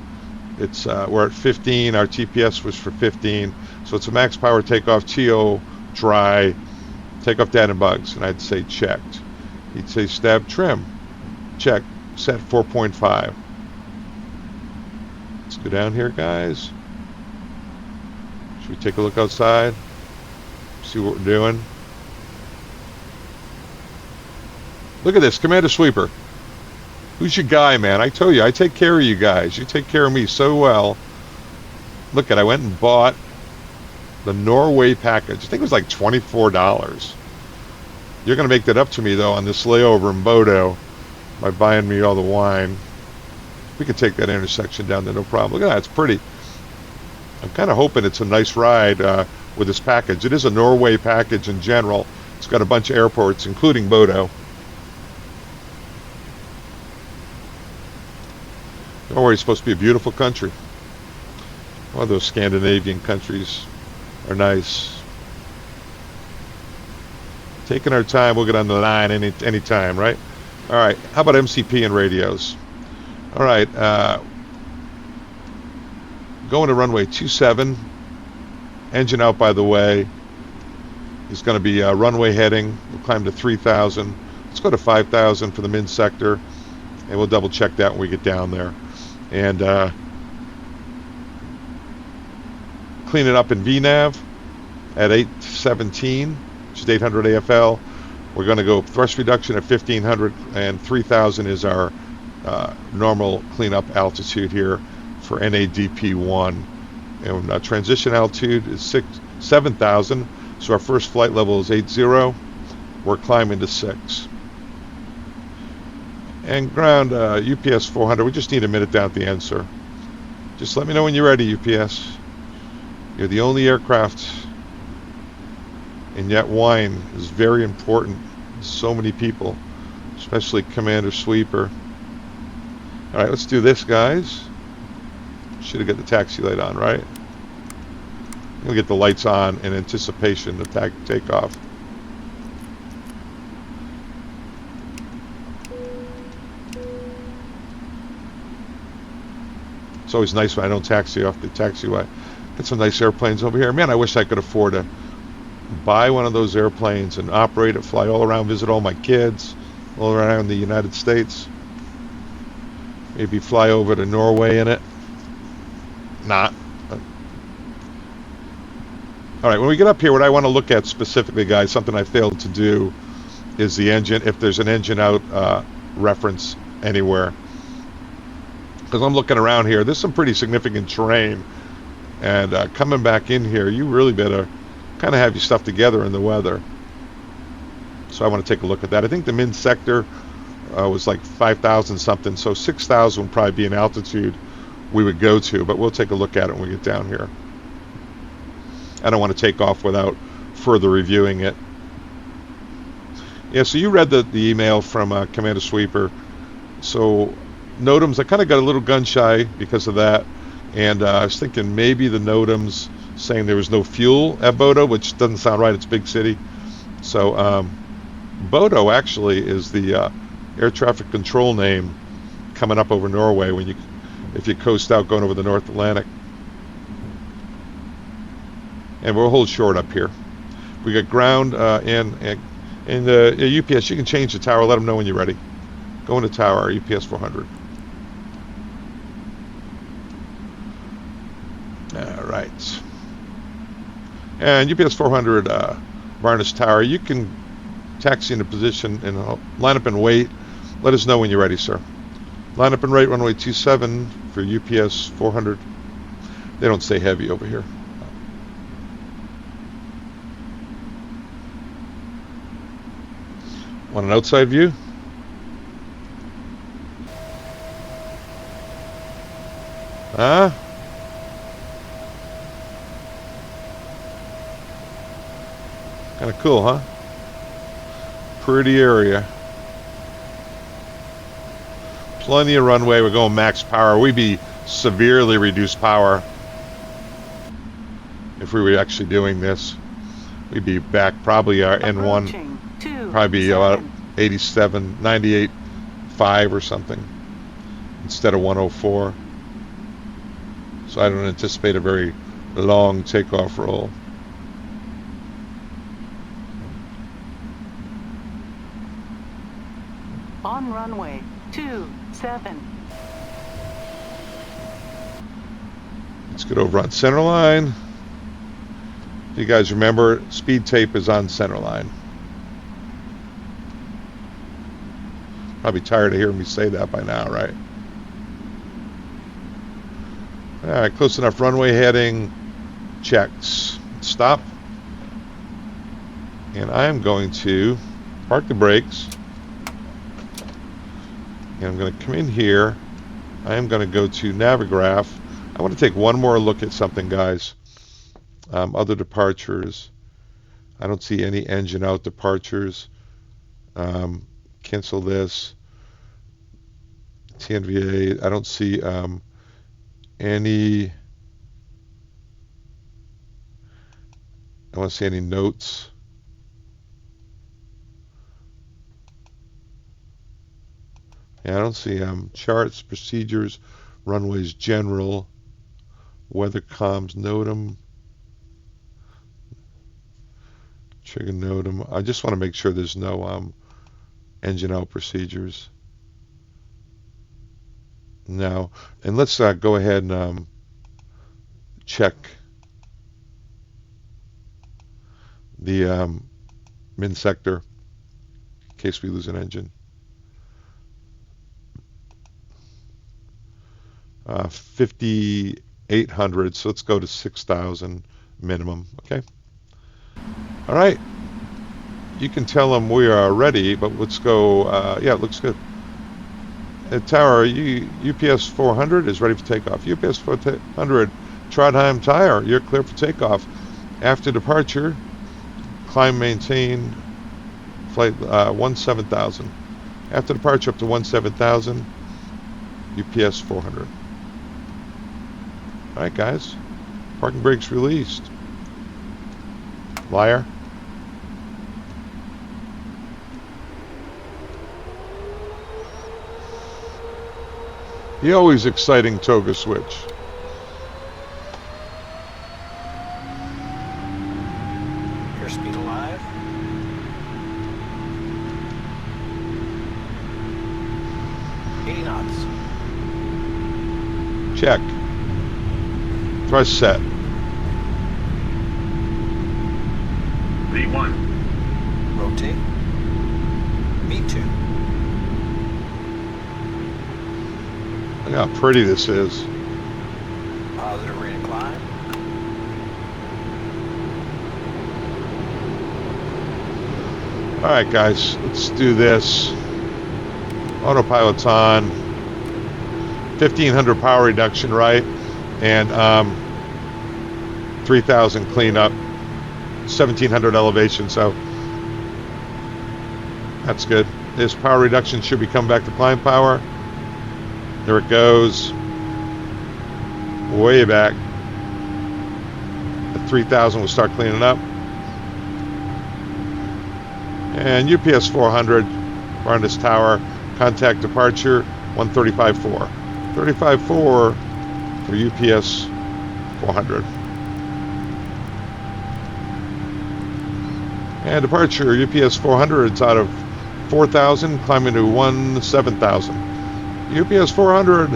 It's we're at 15. Our TPS was for 15, so it's a max power takeoff, TO, dry, takeoff data and bugs, and I'd say checked. He'd say stab trim, check, set 4.5. Let's go down here, guys. Should we take a look outside? See what we're doing? Look at this, Commander Sweeper. Who's your guy, man? I told you, I take care of you guys. You take care of me so well. Look I went and bought the Norway package. I think it was like $24. You're going to make that up to me, though, on this layover in Bodo by buying me all the wine. We could take that intersection down there, no problem. Look at that, it's pretty. I'm kind of hoping it's a nice ride with this package. It is a Norway package in general. It's got a bunch of airports, including Bodo. Norway is supposed to be a beautiful country. Well, those Scandinavian countries are nice. Taking our time, we'll get on the line any time, right? All right, how about MCP and radios? All right, going to runway 27. Engine out, by the way. Is going to be runway heading. We'll climb to 3,000. Let's go to 5,000 for the min sector, and we'll double check that when we get down there. And clean it up in VNAV at 817, which is 800 AFL. We're going to go thrust reduction at 1500, and 3000 is our normal cleanup altitude here for NADP1. And transition altitude is 7,000, so our first flight level is 80. We're climbing to 6. And ground UPS 400, we just need a minute down at the end, sir. Just let me know when you're ready, UPS. You're the only aircraft, and yet wine is very important to so many people, especially Commander Sweeper. All right, let's do this, guys. Should have got the taxi light on, right? We'll get the lights on in anticipation of takeoff. It's always nice when I don't taxi off the taxiway. Got some nice airplanes over here. Man, I wish I could afford to buy one of those airplanes and operate it, fly all around, visit all my kids all around the United States. Maybe fly over to Norway in it. Not. All right, when we get up here, what I want to look at specifically, guys, something I failed to do, is the engine, if there's an engine out reference anywhere. Because I'm looking around here, there's some pretty significant terrain, and coming back in here, you really better kind of have your stuff together in the weather. So I want to take a look at that. I think the min sector was like 5,000 something, so 6,000 would probably be an altitude we would go to, but we'll take a look at it when we get down here. I don't want to take off without further reviewing it. Yeah, so you read the email from Commander Sweeper. So NOTAMs, I kind of got a little gun shy because of that, and I was thinking maybe the NOTAMs saying there was no fuel at Bodo, which doesn't sound right. It's a big city. So Bodo actually is the air traffic control name coming up over Norway if you coast out going over the North Atlantic. And we'll hold short up here. We got ground and UPS. You can change the tower. Let them know when you're ready. Go into tower, UPS 400. All right. And UPS 400 Varnish Tower, you can taxi into position and line up and wait. Let us know when you're ready, sir. Line up and wait, runway 27 for UPS 400. They don't stay heavy over here. Want an outside view? Huh? Kind of cool, huh? Pretty area. Plenty of runway. We're going max power. We'd be severely reduced power if we were actually doing this. We'd be back probably our N1, probably be about 87, 98.5 or something instead of 104. So I don't anticipate a very long takeoff roll. On runway 27. Let's get over on center line. If you guys remember, speed tape is on center line. Probably tired of hearing me say that by now, right? All right, close enough runway heading. Checks. Stop. And I'm going to park the brakes. And I'm going to come in here. I am going to go to Navigraph. I want to take one more look at something, guys. Other departures. I don't see any engine out departures. Cancel this. TNVA. I don't see any. I don't see any notes. Yeah, I don't see charts, procedures, runways, general, weather comms, NOTAM, trigger NOTAM. I just want to make sure there's no engine out procedures. No. And let's go ahead and check the min sector in case we lose an engine. 5,800, so let's go to 6,000 minimum, okay? All right, you can tell them we are ready, but let's go, yeah, it looks good. Tower, UPS 400 is ready for takeoff. UPS 400, Trondheim Tire, you're clear for takeoff. After departure, climb, maintain, flight 17,000. After departure up to 17,000, UPS 400. All right, guys. Parking brakes released. Liar. The always exciting toga switch. Airspeed alive. knots. Check. Press set. V1. Rotate. V2. Look how pretty this is. Positive rate of climb. All right, guys, let's do this. Autopilot's on. 1,500 power reduction, right? And 3,000 cleanup. 1,700 elevation, so that's good. This power reduction should be coming back to climb power. There it goes. Way back. At 3,000, we'll start cleaning up. And UPS 400, we're on this tower. Contact departure, 135.4. 35.4 for UPS 400. And departure, UPS 400, it's out of 4,000, climbing to 7,000. UPS 400,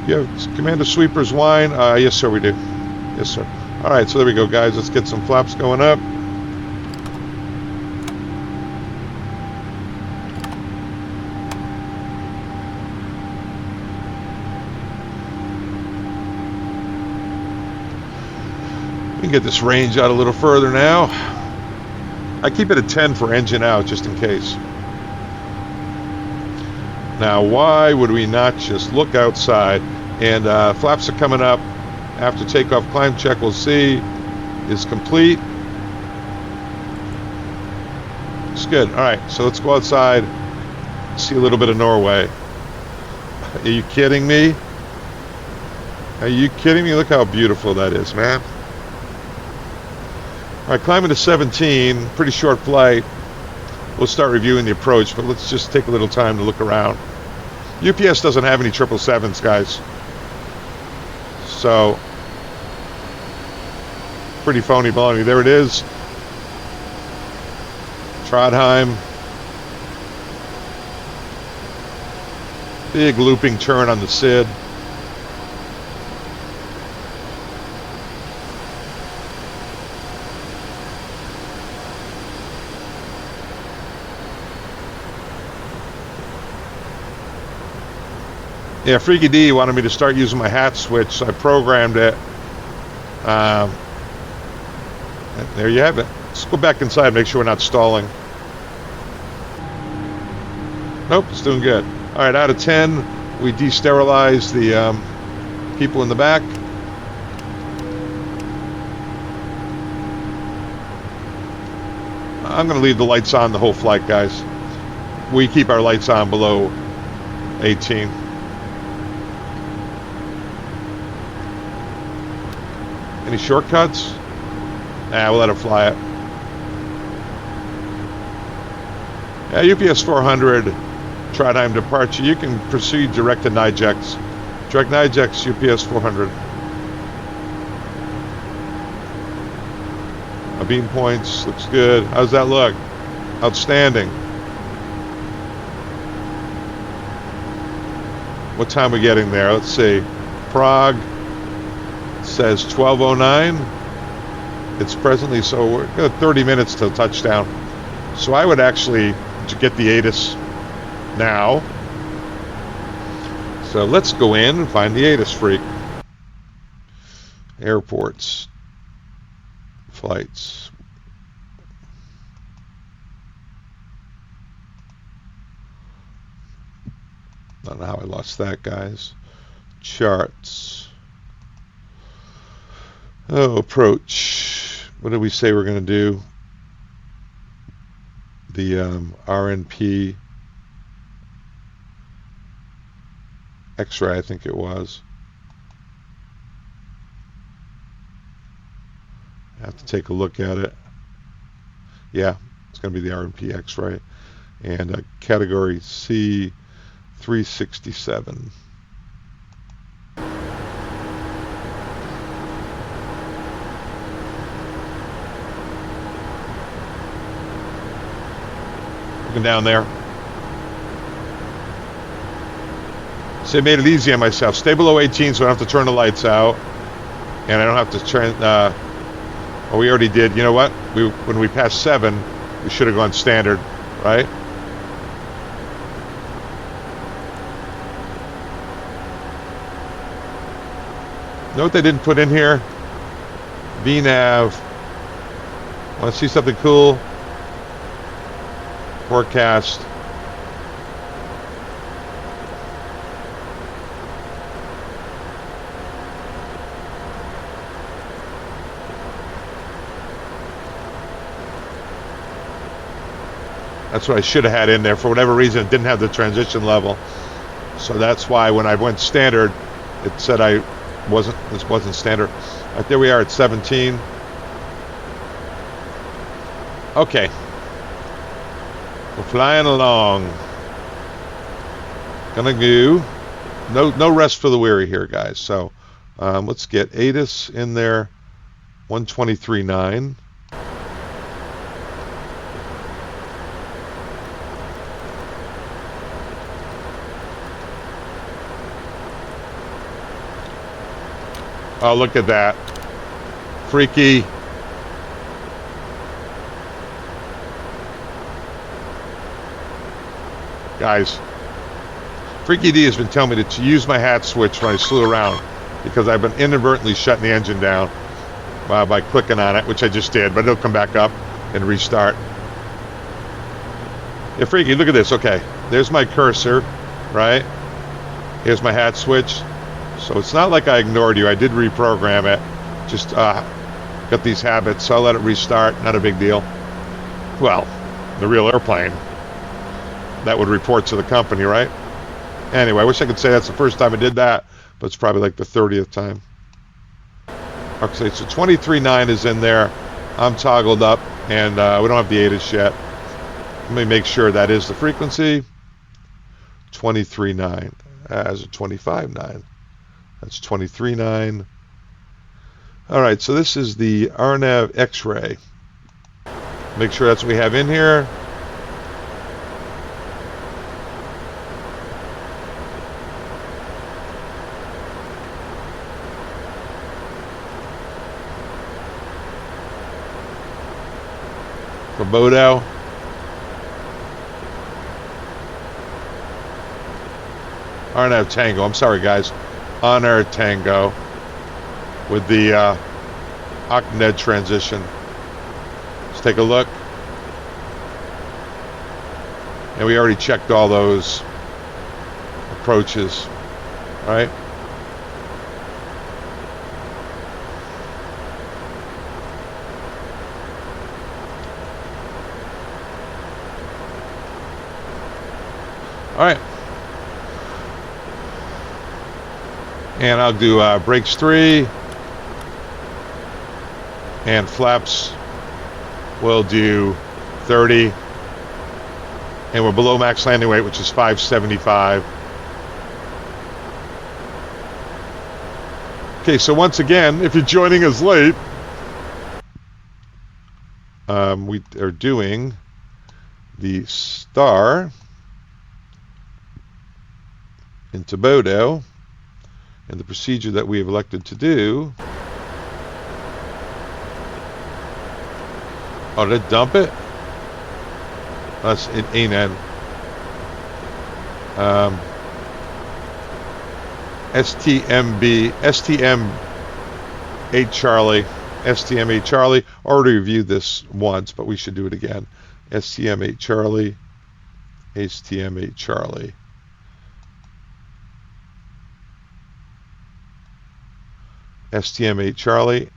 you have Commander Sweeper's wine? Yes, sir, we do. Yes, sir. All right, so there we go, guys. Let's get some flaps going up. We can get this range out a little further now. I keep it at 10 for engine out, just in case. Now, why would we not just look outside? And flaps are coming up. After takeoff, climb check, we'll see, is complete. It's good. All right, so let's go outside, see a little bit of Norway. Are you kidding me? Are you kidding me? Look how beautiful that is, man. All right, climbing to 17, pretty short flight. We'll start reviewing the approach, but let's just take a little time to look around. UPS doesn't have any 777s, guys. So, pretty phony baloney. There it is. Trondheim. Big looping turn on the SID. Yeah, Freaky D wanted me to start using my hat switch, so I programmed it. There you have it. Let's go back inside, make sure we're not stalling. Nope, it's doing good. All right, out of 10, we de-sterilized the people in the back. I'm going to leave the lights on the whole flight, guys. We keep our lights on below 18. Any shortcuts? Nah, we'll let it fly it. Yeah, UPS 400, Trondheim departure. You can proceed direct to Nigex. Direct Nigex, UPS 400. Beam points, looks good. How's that look? Outstanding. What time are we getting there? Let's see. Prague says 12:09. It's presently, so we're got 30 minutes till touchdown. So I would actually get the ATIS now. So let's go in and find the ATIS freak. Airports. Flights. I don't know how I lost that, guys. Charts. Oh, approach. What did we say we're going to do? The RNP X-ray, I think it was. I have to take a look at it. Yeah, it's going to be the RNP X-ray. And category C 367. Looking down there. So I made it easy on myself. Stay below 18 so I don't have to turn the lights out. And I don't have to turn... oh, we already did. You know what? When we passed 7, we should have gone standard, right? Know what they didn't put in here? VNav. Want to see something cool? Forecast. That's what I should have had in there. For whatever reason, it didn't have the transition level. So that's why when I went standard, it said this wasn't standard. Right, there we are at 17. Okay. We're flying along. Gonna go. No rest for the weary here, guys. So let's get ATIS in there. 123.9. Oh, look at that. Freaky. Guys, Freaky D has been telling me to use my hat switch when I slew around because I've been inadvertently shutting the engine down by clicking on it, which I just did, but it'll come back up and restart. Yeah, Freaky, look at this. Okay, there's my cursor, right? Here's my hat switch. So it's not like I ignored you. I did reprogram it. Just got these habits, so I'll let it restart. Not a big deal. Well, the real airplane. That would report to the company, right? Anyway, I wish I could say that's the first time I did that, but it's probably like the 30th time. Okay, so 23.9 is in there. I'm toggled up, and we don't have the ATIS yet. Let me make sure that is the frequency. 23.9 as a 25.9. That's 23.9. All right, so this is the RNAV X-ray. Make sure that's what we have in here. For Bodo. RNAV Tango. I'm sorry, guys. Honor Tango with the OCNED transition. Let's take a look. And we already checked all those approaches, right? All right. And I'll do brakes 3 and flaps. We'll do 30. And we're below max landing weight, which is 575. Okay, so once again, if you're joining us late, we are doing the star into Bodo, and the procedure that we have elected to do. Oh, did it dump it? That's an ANED. STM8 Charlie. STM8 Charlie. Already reviewed this once, but we should do it again. STM8 Charlie. STM8 Charlie. STM8 Charlie.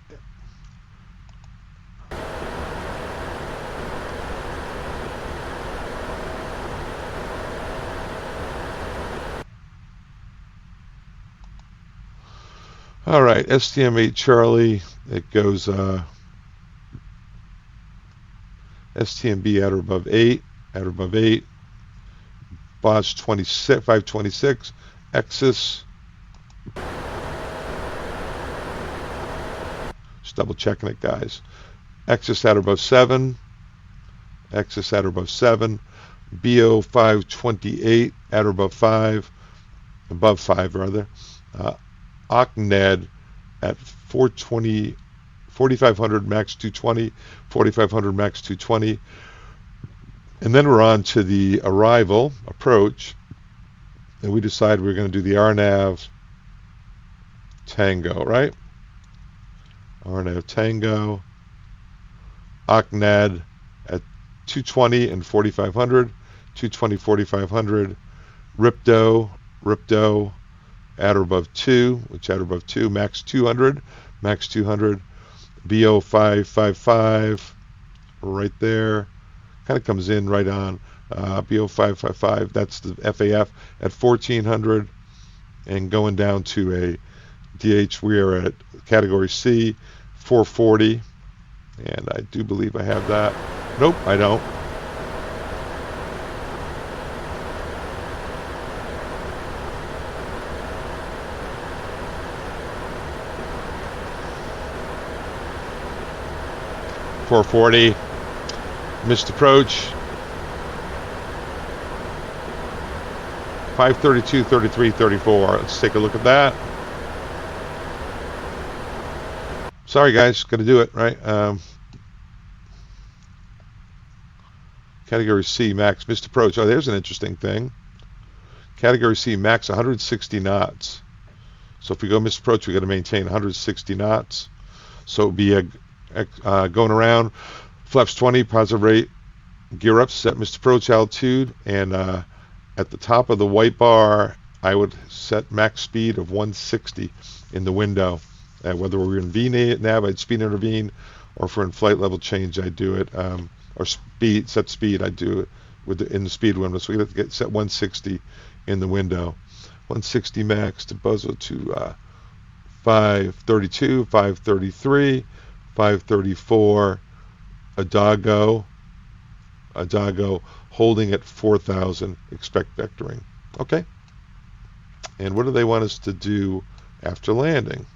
All right, STM8 Charlie. It goes STMB at or above 8, at or above 8. Boss 26, 526. Exis. Just double checking it, guys. Exis at or above 7. Exis at or above 7. BO 528 at or above 5. Above 5, rather. OCNED at 420, 4500 max 220, 4500 max 220. And then we're on to the arrival approach. And we decide we're going to do the RNAV Tango, right? RNAV Tango. OCNED at 220 and 4500. 220, 4500. RIPDO. At or above 2, which at or above 2, max 200, max 200, BO 555, right there, kind of comes in right on BO555, that's the FAF at 1400, and going down to a DH, we are at category C, 440, and I do believe I have that. Nope, I don't. .440, missed approach. 532, 33, 34. Let's take a look at that. Sorry guys, gotta do it, right? Category C, max, missed approach. Oh, there's an interesting thing. Category C, max 160 knots. So if we go missed approach, we gotta maintain 160 knots. So it would be going around, flaps 20, positive rate, gear up, set missed approach altitude, and at the top of the white bar, I would set max speed of 160 in the window. Whether we're in VNAV, I'd speed intervene, or for in flight level change, I'd do it, or set speed, I'd do it in the speed window. So we have to get set 160 in the window. 160 max to Bodo to 532, 533, 534, Adago, holding at 4,000, expect vectoring. Okay. And what do they want us to do after landing?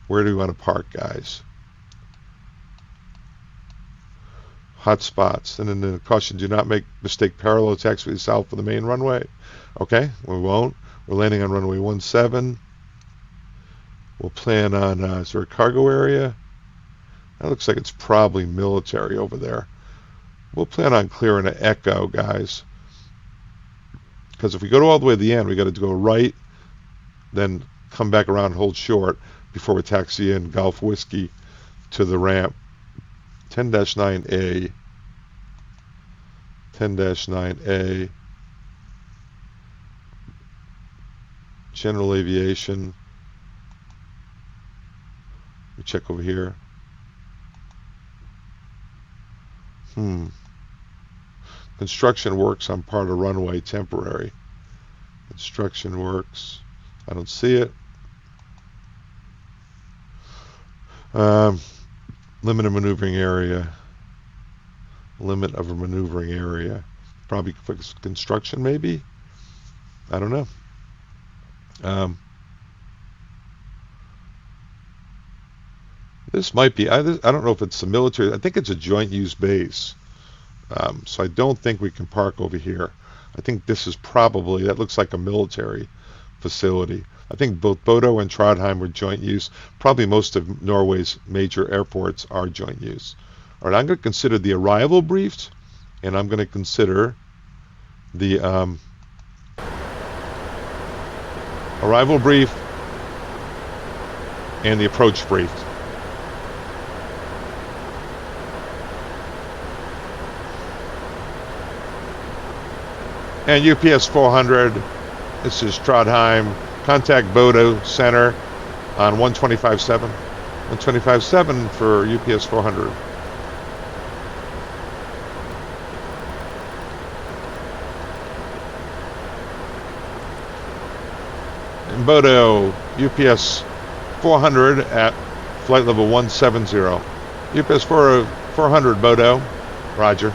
Where do we want to park, guys? Hot spots. And then the caution, do not make mistake parallel taxiway south for the main runway. Okay, we won't. We're landing on runway 17. We'll plan on, is there a cargo area? That looks like it's probably military over there. We'll plan on clearing an echo, guys. Because if we go all the way to the end, we got to go right, then come back around and hold short before we taxi in Golf Whiskey to the ramp. 10-9A. 10-9A. General aviation. We check over here. Construction works on part of runway, temporary. Construction works. I don't see it. Limit of maneuvering area. Limit of a maneuvering area. Probably for construction, maybe? I don't know. This might be, I don't know if it's the military. I think it's a joint use base. So I don't think we can park over here. I think this is probably, that looks like a military facility. I think both Bodo and Trondheim were joint use. Probably most of Norway's major airports are joint use. All right, I'm going to consider the arrival briefs, and I'm going to consider the arrival brief and the approach brief. And UPS 400, this is Trondheim. Contact Bodo Center on 125.7. 125.7 for UPS 400. And Bodo, UPS 400 at flight level 170. UPS 400 Bodo, roger.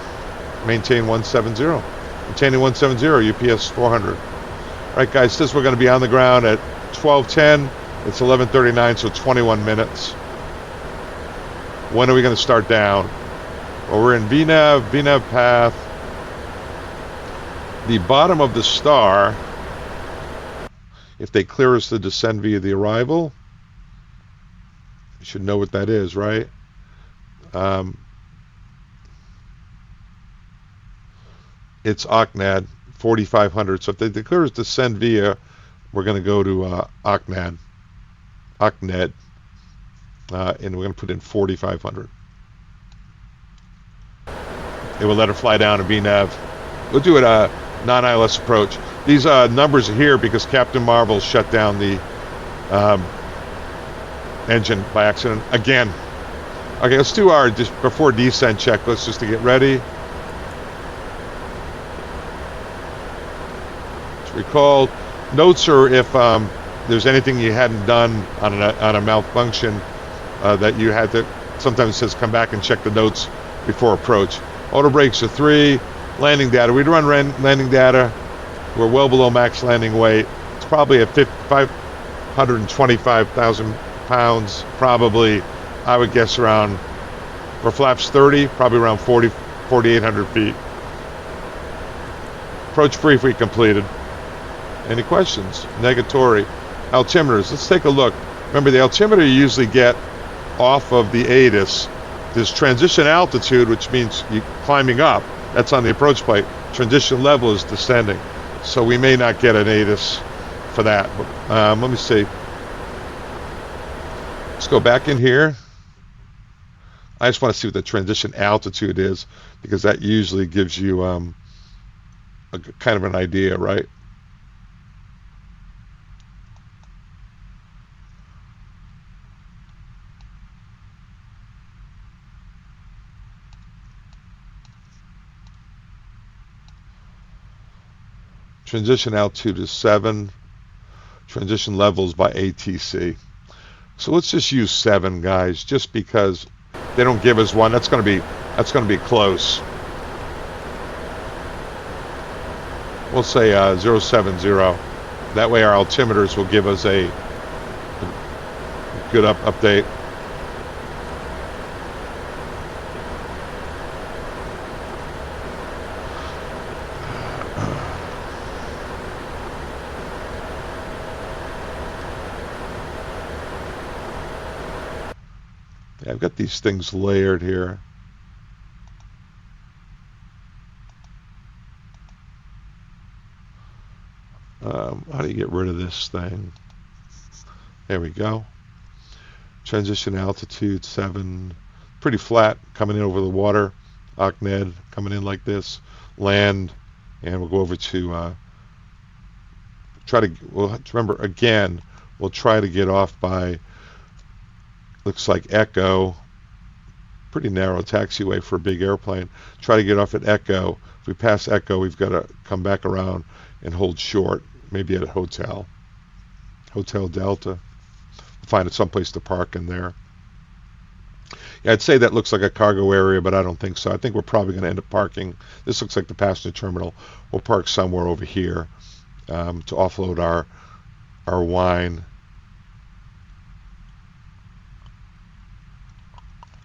Maintain 170. Maintaining 170, UPS 400. All right, guys, this we're going to be on the ground at 12:10. It's 11:39, so 21 minutes. When are we going to start down? Well, we're in VNAV path. The bottom of the star, if they clear us to descend via the arrival, you should know what that is, right? It's OCNAD 4500. So if they declare us descend via, we're going to go to OCNAD, and we're going to put in 4500. It will let her fly down and VNAV. We'll do it non-ILS approach. These numbers are here because Captain Marvel shut down the engine by accident again. Okay, let's do our just before descent checklist just to get ready. recalled. Notes are if there's anything you hadn't done on a malfunction that you had to. Sometimes it says come back and check the notes before approach. Auto brakes are 3. Landing data. We'd run landing data. We're well below max landing weight. It's probably at 525,000 pounds. Probably, I would guess around, for flaps 30, probably around 4,800 feet. Approach briefly completed. Any questions? Negatory. Altimeters. Let's take a look. Remember, the altimeter you usually get off of the ATIS. There's transition altitude, which means you climbing up. That's on the approach plate. Transition level is descending. So we may not get an ATIS for that. But, let me see. Let's go back in here. I just want to see what the transition altitude is, because that usually gives you a kind of an idea, right? Transition altitude is 7. Transition levels by ATC. So let's just use 7, guys, just because they don't give us one. That's going to be close. We'll say 070. That way our altimeters will give us a good update. I've got these things layered here. How do you get rid of this thing? There we go. Transition altitude 7. Pretty flat coming in over the water. Ahmed coming in like this. Land. And we'll go over to remember again, we'll try to get off by, looks like Echo. Pretty narrow taxiway for a big airplane. Try to get off at Echo. If we pass Echo, we've got to come back around and hold short, maybe at a hotel. Hotel Delta. Find someplace to park in there. Yeah, I'd say that looks like a cargo area, but I don't think so. I think we're probably going to end up parking. This looks like the passenger terminal. We'll park somewhere over here to offload our wine.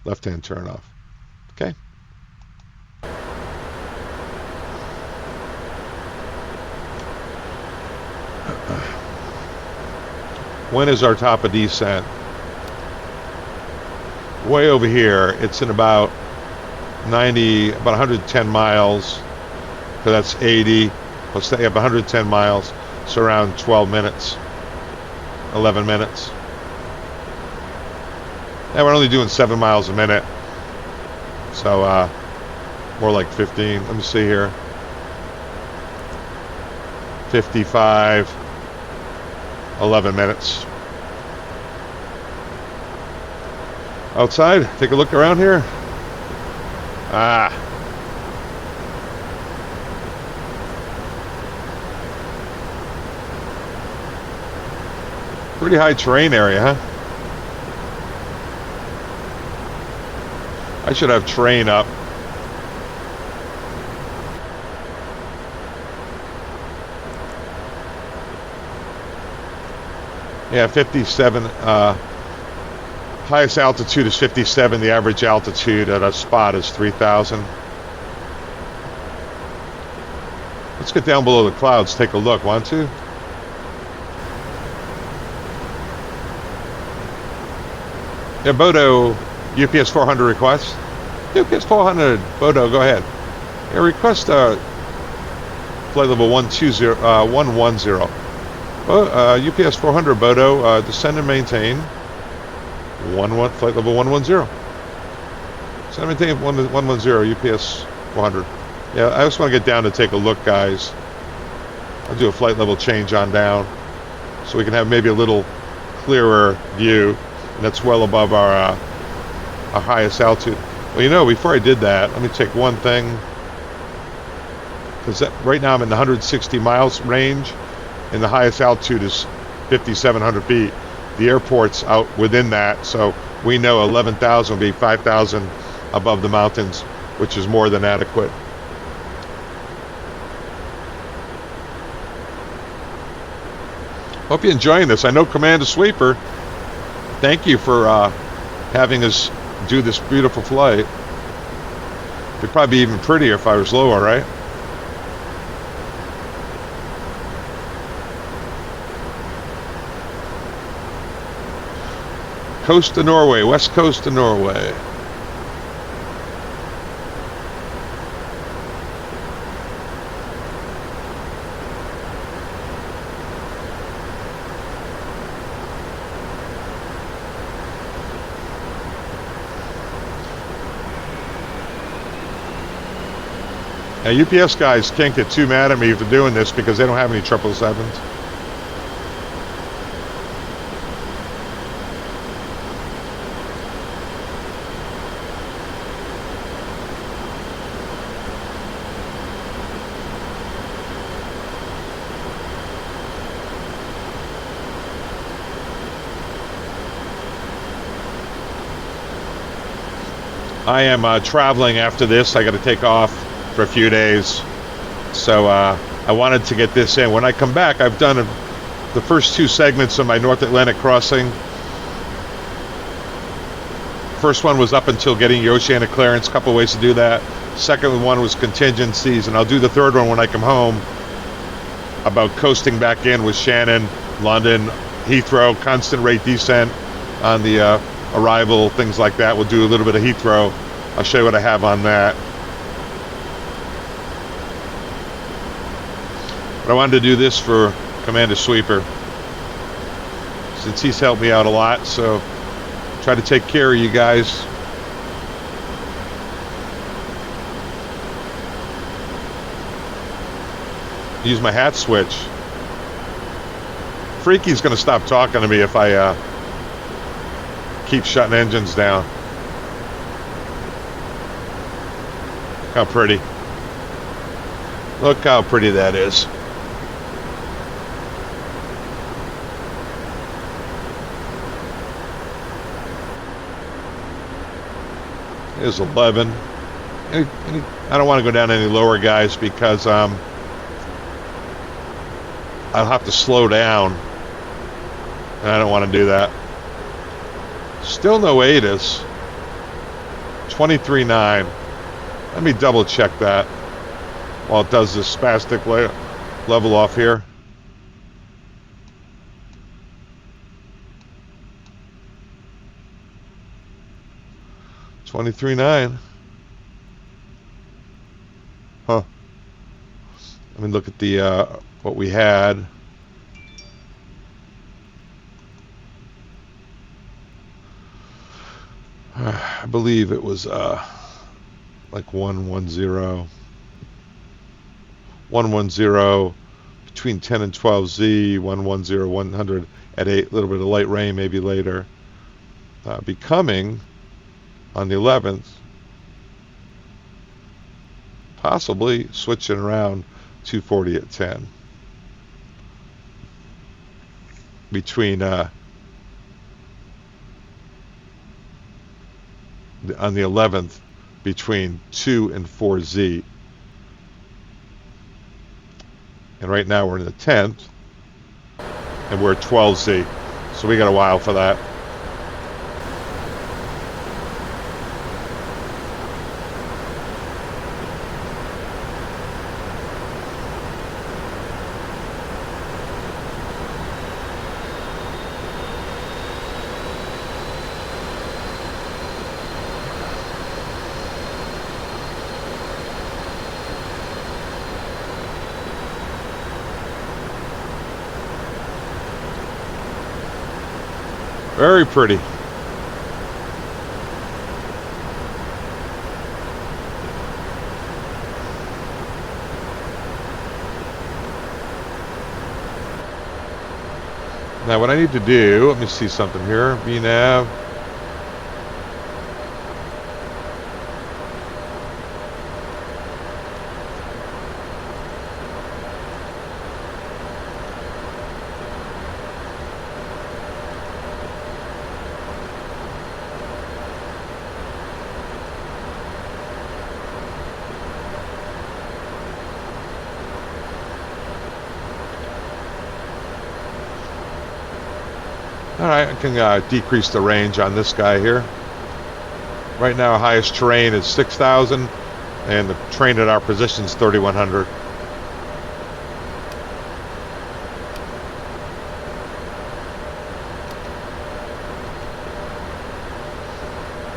Left-hand turn off. Okay. When is our top of descent? Way over here. It's in about 110 miles. So that's 80. Let's say up 110 miles. It's around 12 minutes. 11 minutes. And we're only doing 7 miles a minute. So more like 15. Let me see here. 55. 11 minutes. Outside, take a look around here. Pretty high terrain area, huh? I should have terrain up. Yeah, 57. Highest altitude is 57. The average altitude at a spot is 3,000. Let's get down below the clouds. Take a look. Want to? Yeah, Bodo, UPS 400 request. UPS 400, Bodo, go ahead. Yeah, request flight level 110. UPS 400, Bodo, descend and maintain. Flight level 110. Descend and maintain 110, UPS 400. Yeah, I just want to get down to take a look, guys. I'll do a flight level change on down so we can have maybe a little clearer view. And that's well above our highest altitude. Well, you know, before I did that, let me take one thing. because right now I'm in the 160 miles range, and the highest altitude is 5,700 feet. The airport's out within that, so we know 11,000 will be 5,000 above the mountains, which is more than adequate. Hope you're enjoying this. I know Commander Sweeper, thank you for having us do this beautiful flight. It'd probably be even prettier if I was lower, right? Coast of Norway, west coast of Norway. Now, UPS guys can't get too mad at me for doing this because they don't have any 777s. I am traveling after this. I got to take off for a few days, so I wanted to get this in. When I come back, I've done the first 2 segments of my North Atlantic crossing. First one was up until getting your oceanic clearance, a couple ways to do that. Second one was contingencies, and I'll do the third one when I come home about coasting back in with Shannon, London, Heathrow, constant rate descent on the arrival, things like that. We'll do a little bit of Heathrow. I'll show you what I have on that. But I wanted to do this for Commander Sweeper, since he's helped me out a lot, so try to take care of you guys. Use my hat switch. Freaky's gonna stop talking to me if I keep shutting engines down. Look how pretty. Look how pretty that is. Is 11. I don't want to go down any lower, guys, because I'll have to slow down, and I don't want to do that. Still no ATIS. 23.9. Let me double check that while it does this spastic level off here. $23.9. Huh. Let me look at the what we had. I believe it was like 110. 110 between 10 and 12Z. 110, 100 at 8. A little bit of light rain maybe later. Becoming on the 11th, possibly switching around 240 at 10 between on the 11th between 2 and 4Z, and right now we're in the 10th and we're at 12Z, so we got a while for that. Very pretty. Now what I need to do, let me see something here. VNav. All right, I can decrease the range on this guy here. Right now, highest terrain is 6,000, and the terrain at our position is 3,100.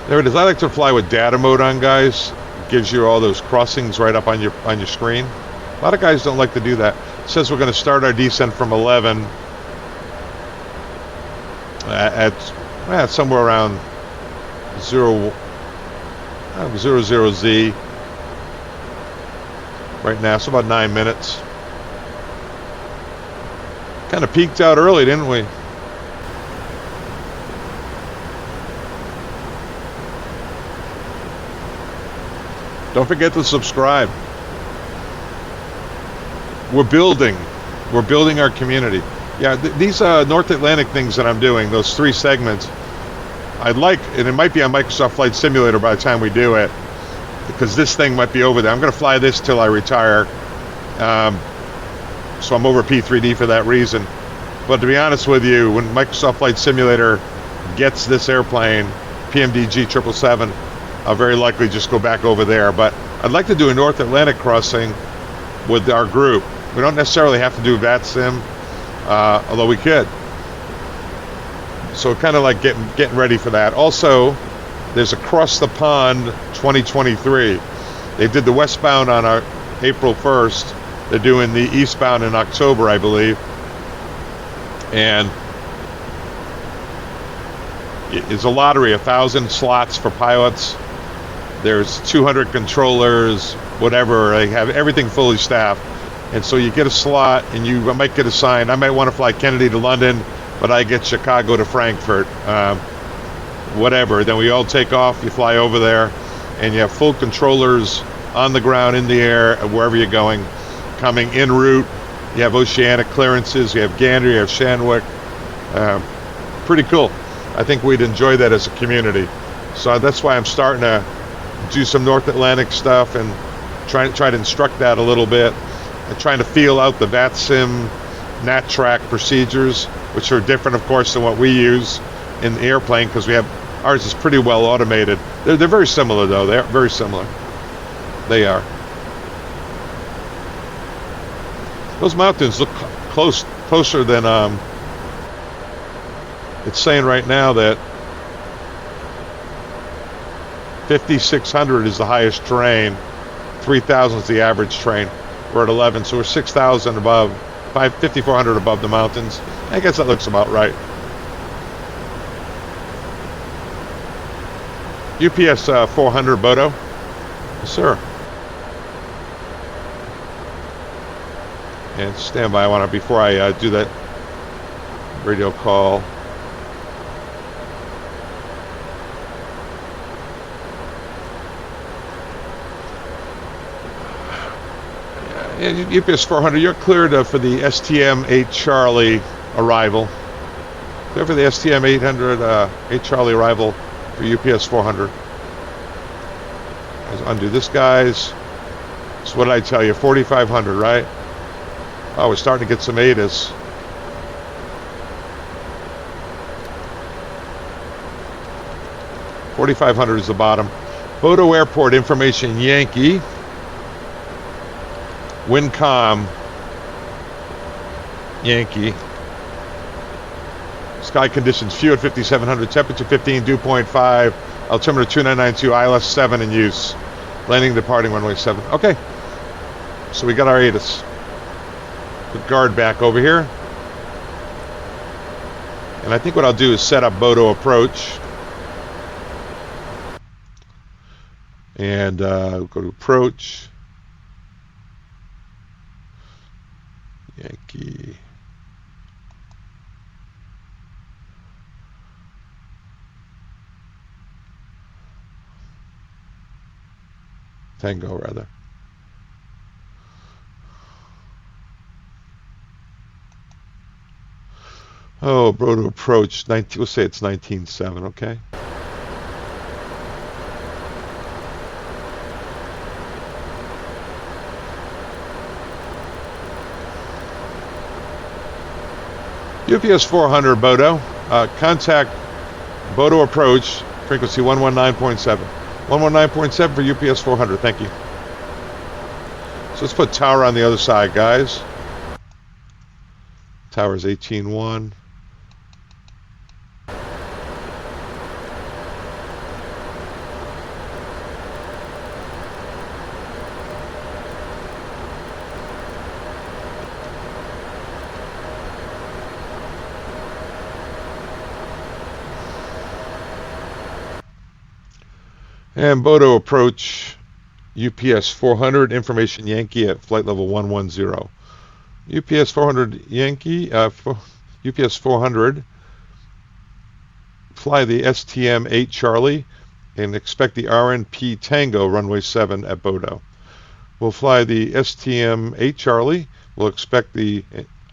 There it is. I like to fly with data mode on, guys. It gives you all those crossings right up on your screen. A lot of guys don't like to do that. It says we're going to start our descent from 11 at somewhere around 00Z right now. So about 9 minutes. Kind of peaked out early, didn't we? Don't forget to subscribe. We're building our community. Yeah, these North Atlantic things that I'm doing, those 3 segments, I'd like, and it might be on Microsoft Flight Simulator by the time we do it, because this thing might be over there. I'm going to fly this till I retire, so I'm over P3D for that reason. But to be honest with you, when Microsoft Flight Simulator gets this airplane, PMDG 777, I'll very likely just go back over there. But I'd like to do a North Atlantic crossing with our group. We don't necessarily have to do VATSIM, although we could. So kind of like getting ready for that. Also, there's Across the Pond 2023. They did the westbound on April 1st. They're doing the eastbound in October, I believe. And it's a lottery, 1,000 slots for pilots. There's 200 controllers, whatever. They have everything fully staffed. And so you get a slot, and you might get assigned. I might want to fly Kennedy to London, but I get Chicago to Frankfurt, whatever. Then we all take off. You fly over there, and you have full controllers on the ground, in the air, wherever you're going, coming en route. You have oceanic clearances. You have Gander. You have Shanwick. Pretty cool. I think we'd enjoy that as a community. So that's why I'm starting to do some North Atlantic stuff and try to instruct that a little bit, and trying to feel out the VATSIM NatTrack procedures, which are different, of course, than what we use in the airplane, because ours is pretty well automated. They're very similar, though. They're very similar. They are. Those mountains look closer than it's saying right now that 5,600 is the highest terrain, 3,000 is the average terrain. We're at 11, so we're 6,000 above, 5,400 above the mountains. I guess that looks about right. UPS 400 Bodo. Yes, sir. And stand by. Before I do that radio call. UPS 400, you're cleared for the STM 8 Charlie arrival. Clear for the STM 800 8 Charlie arrival for UPS 400. Let's undo this, guys. So what did I tell you? 4,500, right? Oh, we're starting to get some ATIS. $4,500 is the bottom. Bodo Airport information, Yankee. Windcom, Yankee. Sky conditions, few at 5,700, temperature 15, dew point 5, altimeter 2992, ILS 7 in use. Landing, departing, runway 7. Okay, so we got our ATIS. Put guard back over here. And I think what I'll do is set up Bodo approach. And go to approach. Yankee. Tango, rather. Oh, Bodo approach. We'll say it's 19.7, okay? UPS 400 Bodo. contact Bodo approach, frequency 119.7. 119.7 for UPS 400, thank you. So let's put tower on the other side, guys. Tower's 18.1. And Bodo approach UPS 400, information Yankee at flight level 110. UPS 400 Yankee, UPS 400, fly the STM 8 Charlie and expect the RNP Tango runway 7 at Bodo. We'll fly the STM 8 Charlie, we'll expect the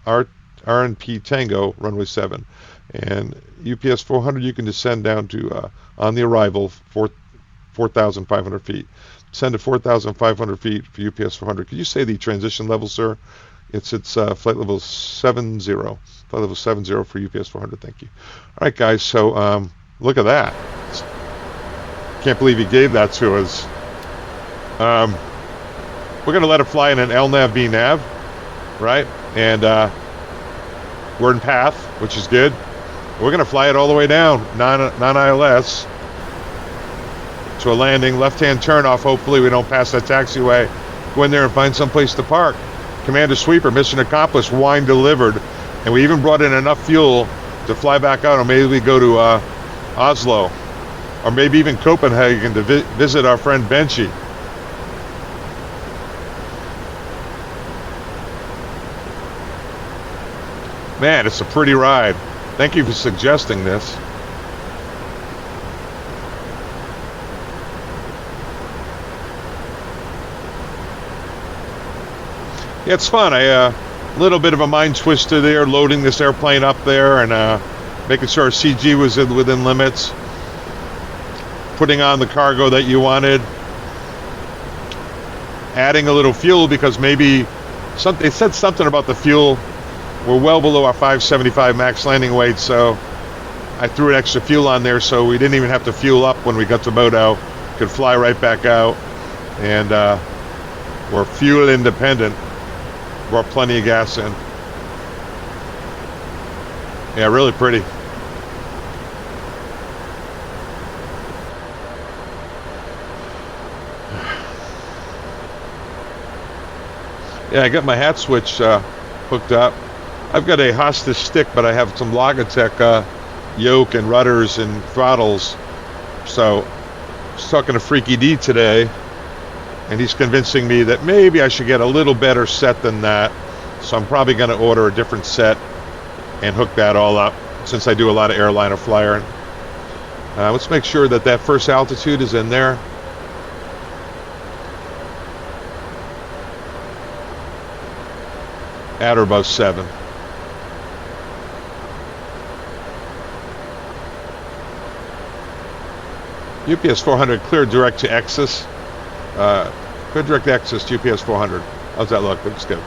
RNP Tango runway 7. And UPS 400, you can descend down to, on the arrival, 4,500 feet. Send to 4,500 feet for UPS 400. Could you say the transition level, sir? It's flight level 70. Flight level 70 for UPS 400. Thank you. All right, guys. So look at that. Can't believe he gave that to us. We're going to let it fly in an LNAV VNAV, right? And we're in path, which is good. We're going to fly it all the way down, non-ILS. To a landing, left-hand turnoff. Hopefully we don't pass that taxiway. Go in there and find some place to park. CMDR Sweeper, mission accomplished, wine delivered. And we even brought in enough fuel to fly back out, or maybe we go to Oslo, or maybe even Copenhagen to visit our friend Benchy. Man, it's a pretty ride. Thank you for suggesting this. Yeah, it's fun. A little bit of a mind twister there, loading this airplane up there and making sure our CG was within limits, putting on the cargo that you wanted, adding a little fuel because maybe they said something about the fuel. We're well below our 575 max landing weight, so I threw an extra fuel on there so we didn't even have to fuel up when we got to Bodo. Could fly right back out, and we're fuel independent. Brought plenty of gas in. Yeah, really pretty. Yeah, I got my hat switch hooked up. I've got a hostage stick, but I have some Logitech yoke and rudders and throttles. So I was talking to Freaky D today, and he's convincing me that maybe I should get a little better set than that. So I'm probably going to order a different set and hook that all up, since I do a lot of airliner flying. Let's make sure that that first altitude is in there. At or above 7. UPS 400 clear direct to Exis. Clear direct access to UPS 400. How's that look? Looks good.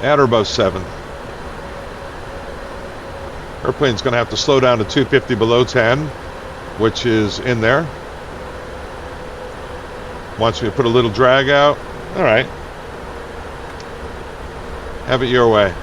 At or above 7. Airplane's going to have to slow down to 250 below 10, which is in there. Wants me to put a little drag out. All right. Have it your way.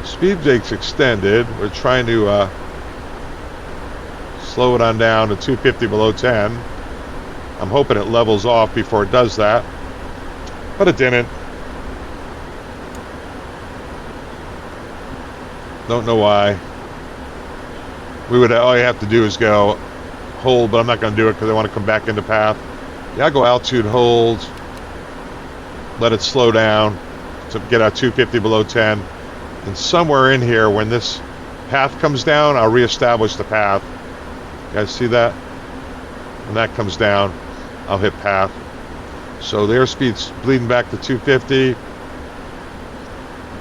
Speed brake's extended. We're trying to slow it on down to 250 below 10. I'm hoping it levels off before it does that, but it didn't. Don't know why. All you have to do is go hold, but I'm not going to do it because I want to come back into path. Yeah, I'll go altitude hold, let it slow down to get out 250 below 10. And somewhere in here, when this path comes down, I'll reestablish the path. You guys see that? When that comes down, I'll hit path. So the airspeed's bleeding back to 250.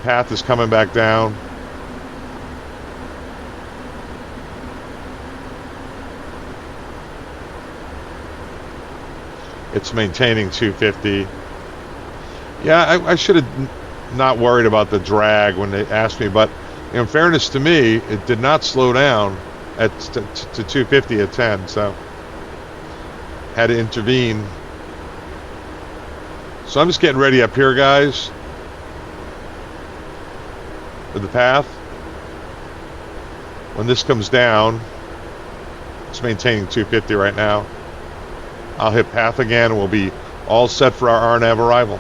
Path is coming back down. It's maintaining 250. Yeah, I should have not worried about the drag when they asked me, but in fairness to me, it did not slow down to 250 at 10, so had to intervene. So I'm just getting ready up here, guys, for the path. When this comes down, it's maintaining 250 right now. I'll hit path again, and we'll be all set for our RNAV arrival.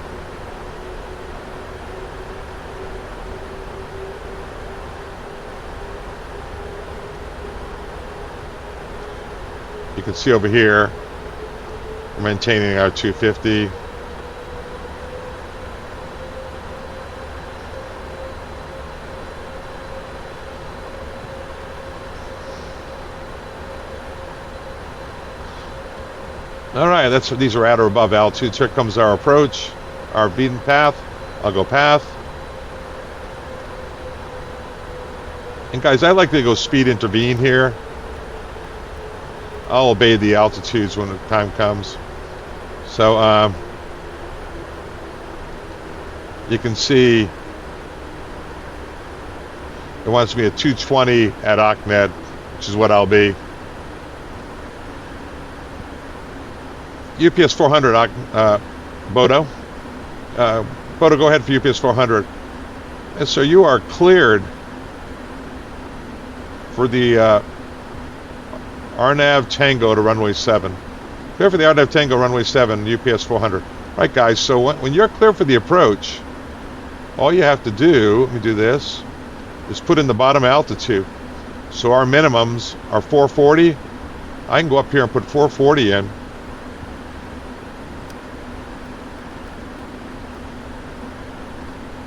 You can see over here, we're maintaining our 250. All right, these are at or above altitudes. Here comes our approach, our beaten path. I'll go path. And guys, I like to go speed intervene here. I'll obey the altitudes when the time comes. So you can see it wants me at 220 at Ahmed, which is what I'll be. UPS 400, Bodo. Bodo, go ahead for UPS 400. And so you are cleared for the RNAV Tango to runway 7. Clear for the RNAV Tango runway 7, UPS 400. Right, guys, so when you're clear for the approach, all you have to do, let me do this, is put in the bottom altitude. So our minimums are 440. I can go up here and put 440 in.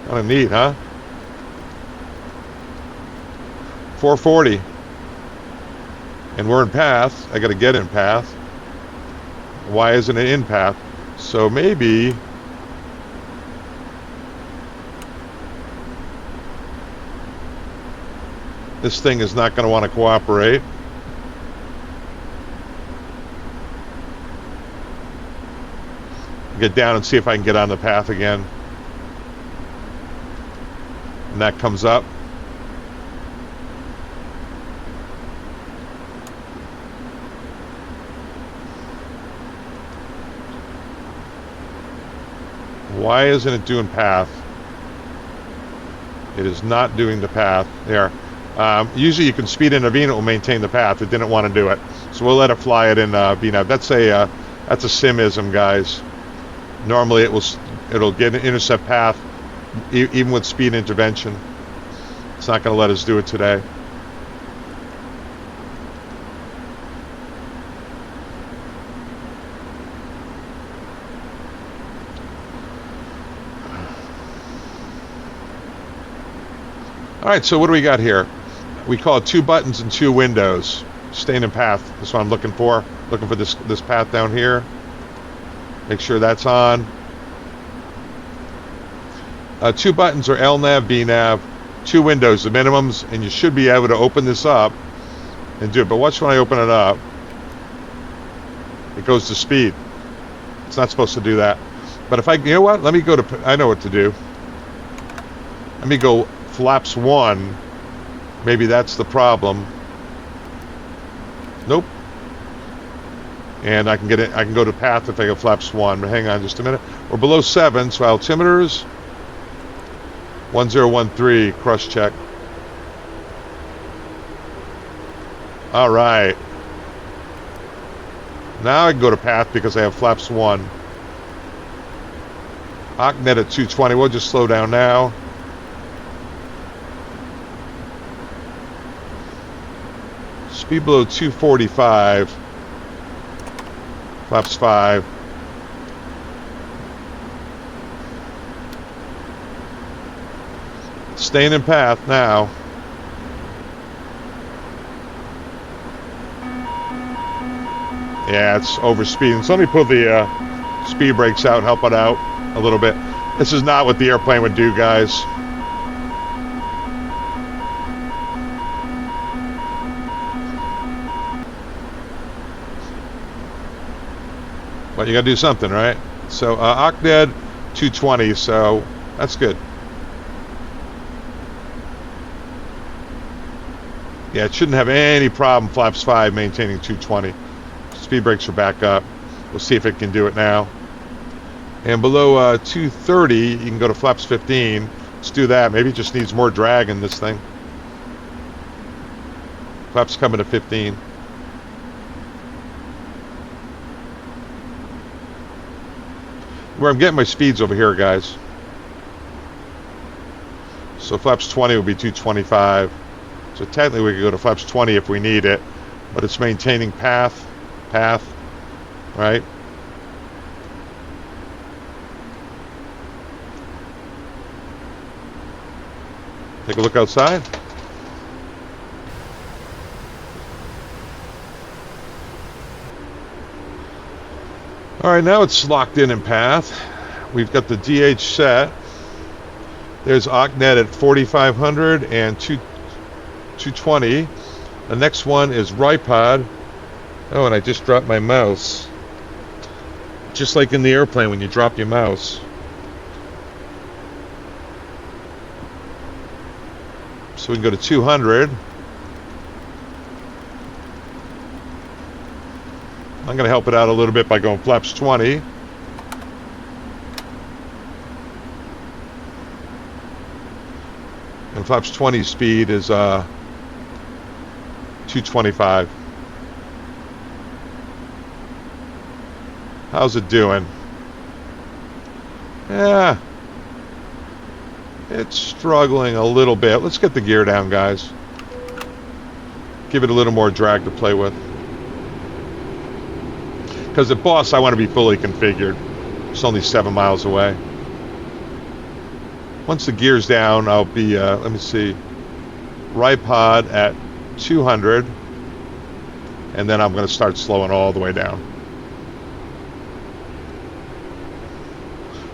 Kind of neat, huh? 440. And we're in path. I got to get in path. Why isn't it in path? So maybe this thing is not going to want to cooperate. Get down and see if I can get on the path again. And that comes up. Why isn't it doing path? It is not doing the path. There. Usually you can speed intervene, it will maintain the path. It didn't want to do it. So we'll let it fly it in VNAV. That's a simism, guys. Normally it'll get an intercept path even with speed intervention. It's not going to let us do it today. All right, so what do we got here? We call it 2 buttons and 2 windows. Staying in path. That's what I'm looking for. Looking for this path down here. Make sure that's on. 2 buttons are LNAV, BNAV, 2 windows, the minimums, and you should be able to open this up and do it. But watch when I open it up. It goes to speed. It's not supposed to do that. But if you know what? Let me go to, I know what to do. Let me go flaps 1. Maybe that's the problem. Nope. And I can get it. I can go to path if I go flaps 1. But hang on just a minute. We're below 7, so altimeters 1013 crush check. All right. Now I can go to path because I have flaps 1. Ahmed at 220. We'll just slow down now. Speed below 245. Flaps 5. Staying in path now. Yeah, it's overspeeding. So let me put the speed brakes out, help it out a little bit. This is not what the airplane would do, guys. But you gotta do something, right? So Ocned 220, so that's good. Yeah, it shouldn't have any problem, flaps 5, maintaining 220. Speed brakes are back up. We'll see if it can do it now. And below 230, you can go to flaps 15. Let's do that. Maybe it just needs more drag in this thing. Flaps coming to 15. Where I'm getting my speeds over here, guys. So flaps 20 would be 225. So technically we could go to flaps 20 if we need it, but it's maintaining path, right? Take a look outside. All right, now it's locked in path. We've got the DH set. There's Ocnet at 4,500 and 220. The next one is Ripod. Oh, and I just dropped my mouse. Just like in the airplane when you drop your mouse. So we can go to 200. I'm going to help it out a little bit by going flaps 20. And flaps 20 speed is 225. How's it doing? Yeah. It's struggling a little bit. Let's get the gear down, guys. Give it a little more drag to play with. Because at Boss, I want to be fully configured. It's only 7 miles away. Once the gear's down, I'll be, let me see, Ripod at 200. And then I'm going to start slowing all the way down.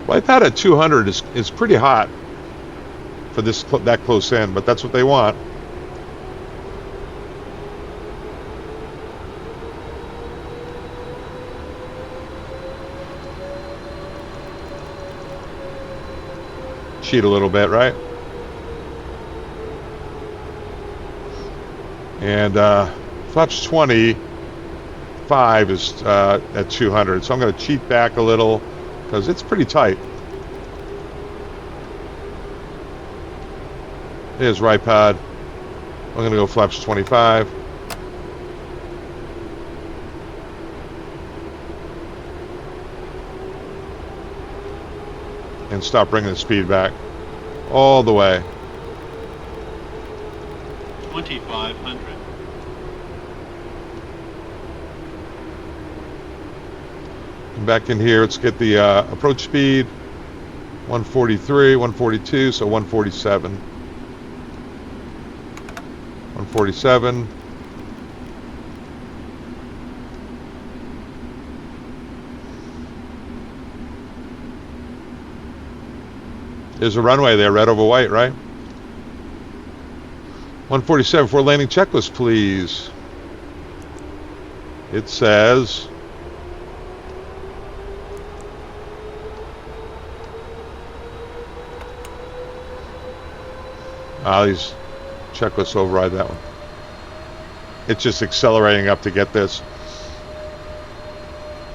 Ripod at 200 is pretty hot for this that close in, but that's what they want. Cheat a little bit, right? And flaps 25 is at 200, so I'm going to cheat back a little because it's pretty tight. There's Ripod. I'm going to go flaps 25. And stop bringing the speed back all the way. 2,500. Come back in here. Let's get the approach speed. 143, 142, so 147. 147. There's a runway there, red over white, right? 147 for landing checklist, please. It says these checklists override that one. It's just accelerating up to get this.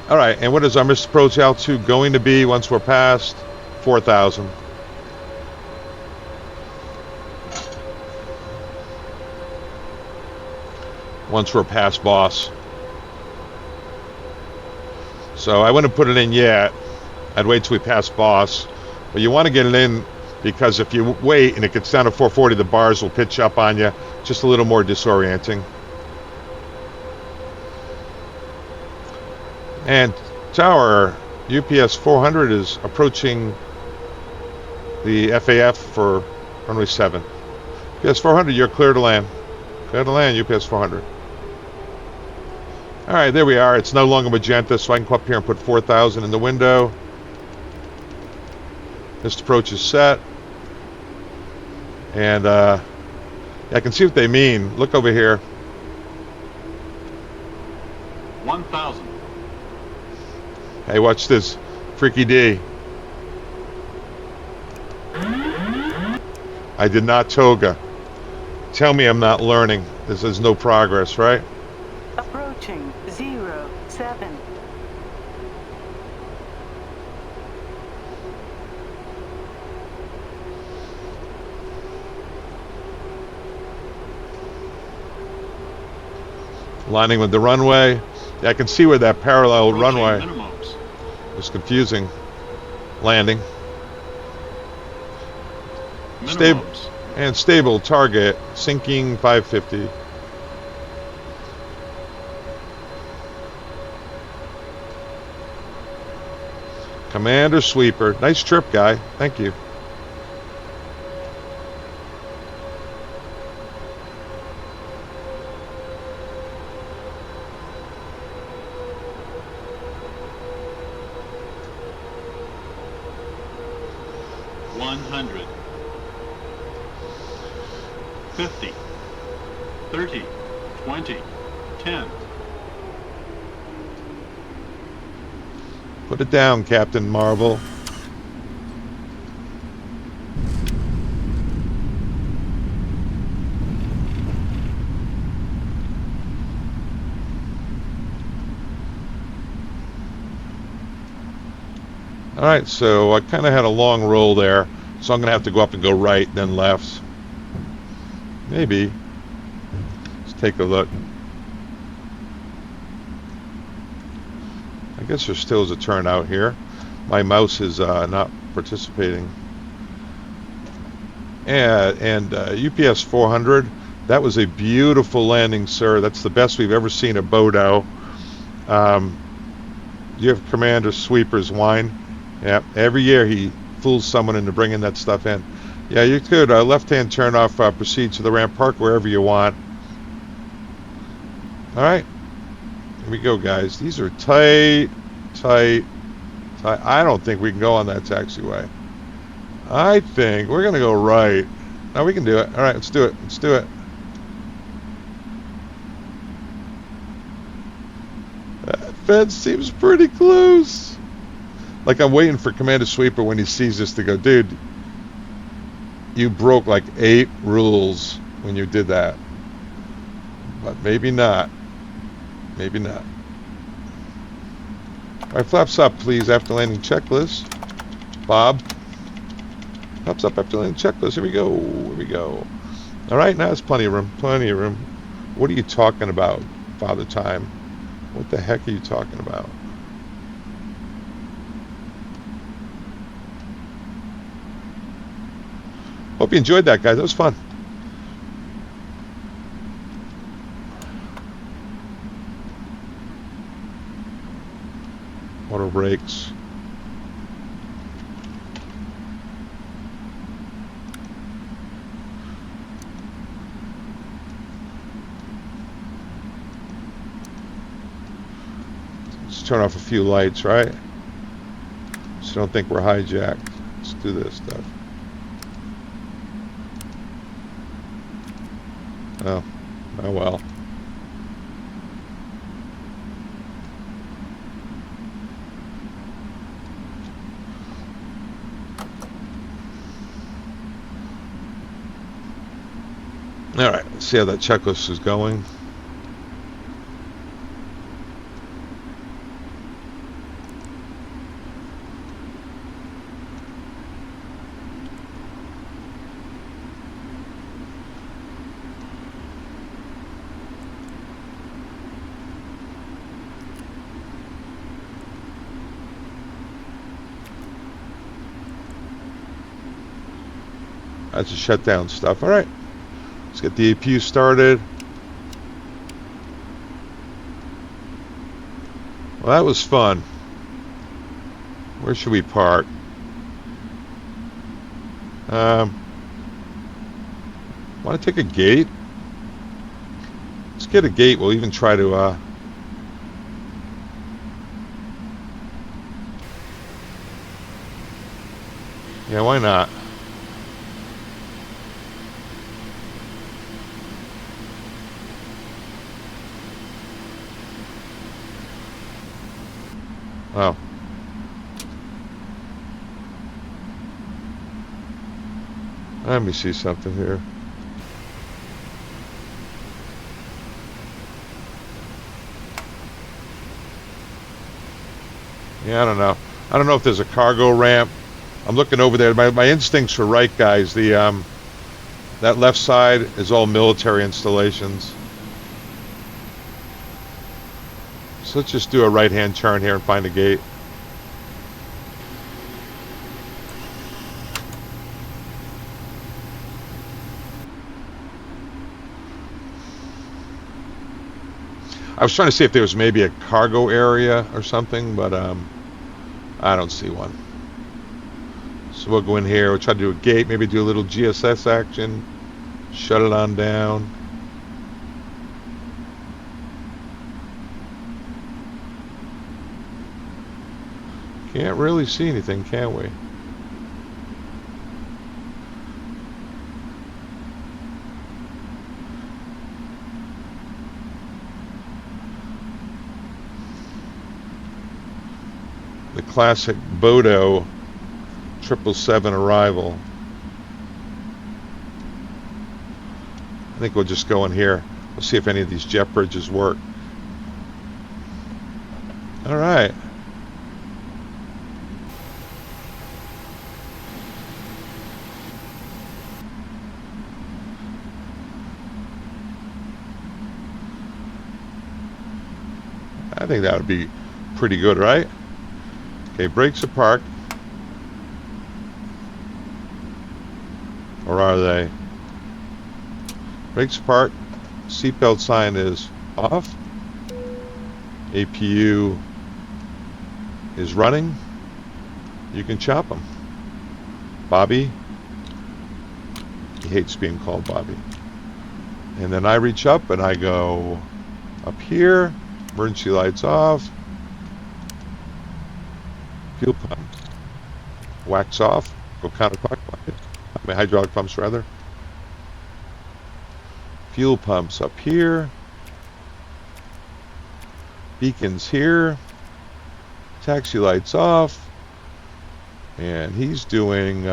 All right, and what is our missed approach altitude going to be once we're past 4,000? Once we're past Boss. So I wouldn't put it in yet. I'd wait till we pass Boss. But you want to get it in because if you wait and it gets down to 440, the bars will pitch up on you. Just a little more disorienting. And tower, UPS 400 is approaching the FAF for runway 7. UPS 400, you're clear to land. Clear to land, UPS 400. All right, there we are. It's no longer magenta, so I can come up here and put 4,000 in the window. This approach is set. And I can see what they mean. Look over here. 1,000. Hey, watch this. Freaky D. I did not toga. Tell me I'm not learning. This is no progress, right? Approaching 07. Lining with the runway. Yeah, I can see where that parallel Approaching runway minimums. was confusing. Landing. Minimums. And stable target. Sinking 550. Commander Sweeper. Nice trip, guy. Thank you. $100. 50. 30. 20. 10. Put it down, Captain Marvel. Alright, so I kind of had a long roll there, so I'm going to have to go up and go right, then left. Maybe. Let's take a look. I guess there still is a turn out here. My mouse is not participating. And UPS 400, that was a beautiful landing, sir. That's the best we've ever seen at Bodo. You have Commander Sweeper's wine. Yeah, every year he fools someone into bringing that stuff in. Yeah, you could left-hand turn off, proceed to the ramp, park wherever you want. All right, here we go, guys. These are tight. I don't think we can go on that taxiway. I think we're gonna go right. No, we can do it. All right, let's do it. Let's do it. That fence seems pretty close. Like I'm waiting for Commander Sweeper when he sees this to go, dude, you broke like 8 rules when you did that. But maybe not. Maybe not. All right, flaps up, please, after landing checklist. Bob. Flaps up after landing checklist. Here we go. Here we go. All right, now there's plenty of room. Plenty of room. What are you talking about, Father Time? What the heck are you talking about? Hope you enjoyed that, guys. That was fun. Auto brakes. Let's turn off a few lights, right? So don't think we're hijacked. Let's do this stuff. Oh well. All right, let's see how that checklist is going. That's the shutdown stuff. All right, let's get the APU started. Well, that was fun. Where should we park? Want to take a gate? Let's get a gate. We'll even try to Yeah, why not? Oh. Let me see something here. Yeah, I don't know. I don't know if there's a cargo ramp. I'm looking over there. My instincts are right, guys. That left side is all military installations. So let's just do a right-hand turn here and find a gate. I was trying to see if there was maybe a cargo area or something, but I don't see one. So we'll go in here, we'll try to do a gate, maybe do a little GSS action, shut it on down. Can't really see anything, can we? The classic Bodo 777 arrival. I think we'll just go in here. We'll see if any of these jet bridges work. All right. I think that would be pretty good, right? Okay, brakes are parked. Or are they? Brakes are parked. Seatbelt sign is off. APU is running. You can chop them. Bobby. He hates being called Bobby. And then I reach up and I go up here. Emergency lights off. Fuel pump. Wax off. Go counterclockwise. I mean, hydraulic pumps rather. Fuel pumps up here. Beacons here. Taxi lights off. And he's doing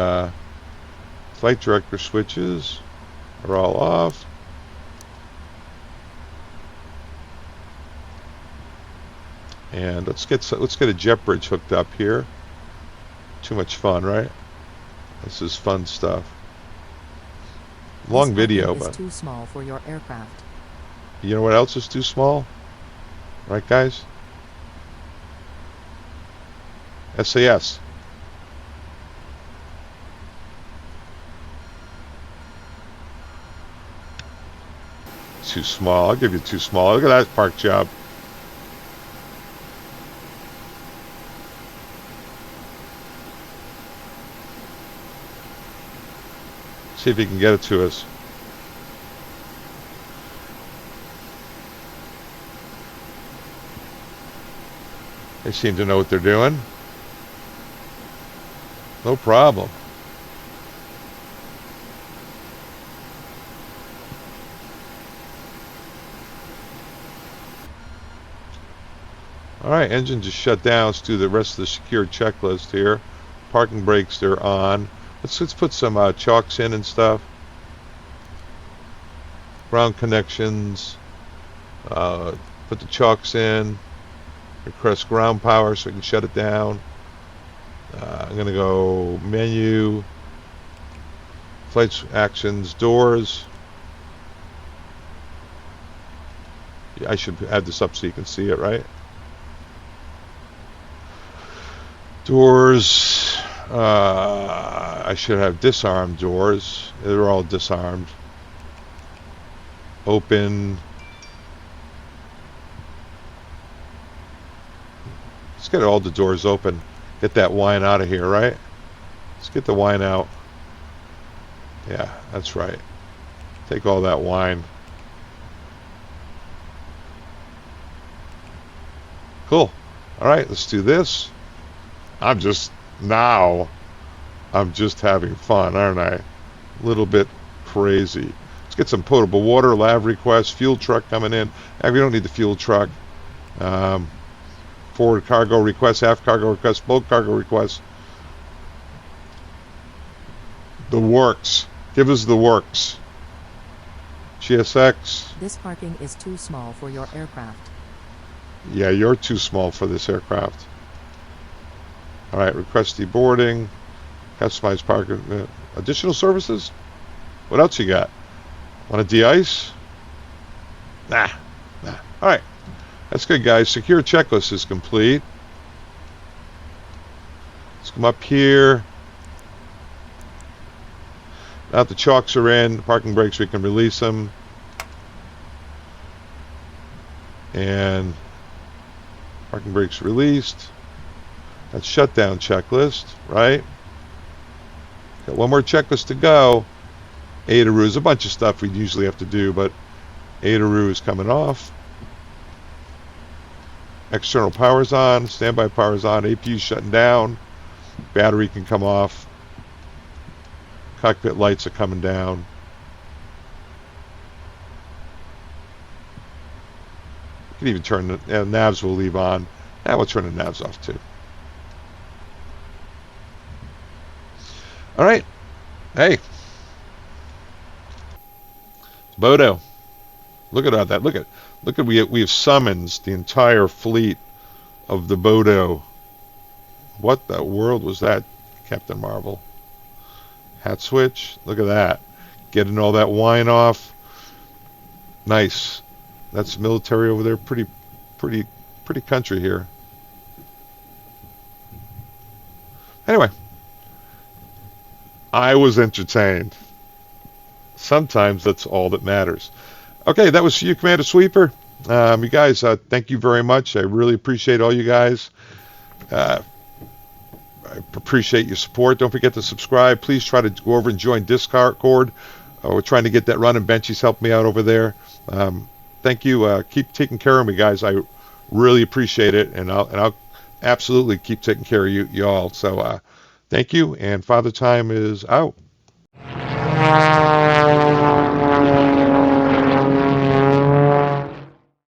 flight director switches are all off. And let's get a jet bridge hooked up here. Too much fun, right? This is fun stuff. Long This video, is but too small for your aircraft. you know what else is too small? Right, guys? SAS. Too small. I'll give you too small. Look at that park job. See if he can get it to us. They seem to know what they're doing. No problem. Alright, engine just shut down. Let's do the rest of the secure checklist here. Parking brakes, they're on. Let's put some chocks in and stuff. Ground connections. Put the chocks in. Request ground power so we can shut it down. I'm going to go menu. Flight actions, doors. I should add this up so you can see it, right? Doors. I should have disarmed doors. They're all disarmed. Open. Let's get all the doors open. Get that wine out of here, right? Let's get the wine out. Yeah, that's right. Take all that wine. Cool. All right, let's do this. I'm just now I'm just having fun, aren't I? A little bit crazy. Let's get some potable water, lav requests, fuel truck coming in. We don't need the fuel truck. Forward cargo requests, half cargo requests, bulk cargo requests. The works. Give us the works. GSX. This parking is too small for your aircraft. Yeah, you're too small for this aircraft. All right, request deboarding. Customized parking. Additional services? What else you got? Want to de-ice? Nah. All right. That's good, guys. Secure checklist is complete. Let's come up here. Now that the chalks are in, parking brakes, we can release them. And parking brakes released. That's shutdown checklist, right? Got one more checklist to go. ADARU is a bunch of stuff we usually have to do, but ADARU is coming off. External power's on, standby power's on, APU shutting down, battery can come off, cockpit lights are coming down. You can even turn the navs will leave on. Now we'll turn the navs off too. All right. Hey. Bodo. Look at that. Look at we have summoned the entire fleet of the Bodo. What the world was that, Captain Marvel? Hat switch. Look at that. Getting all that wine off. Nice. That's military over there. Pretty country here. Anyway, I was entertained. Sometimes that's all that matters. Okay, that was for you, Commander Sweeper. You guys, thank you very much. I really appreciate all you guys. I appreciate your support. Don't forget to subscribe. Please try to go over and join Discord. We're trying to get that running. Benchy's helped me out over there. Thank you. Keep taking care of me, guys. I really appreciate it, and I'll absolutely keep taking care of you all. So thank you, and Father Time is out.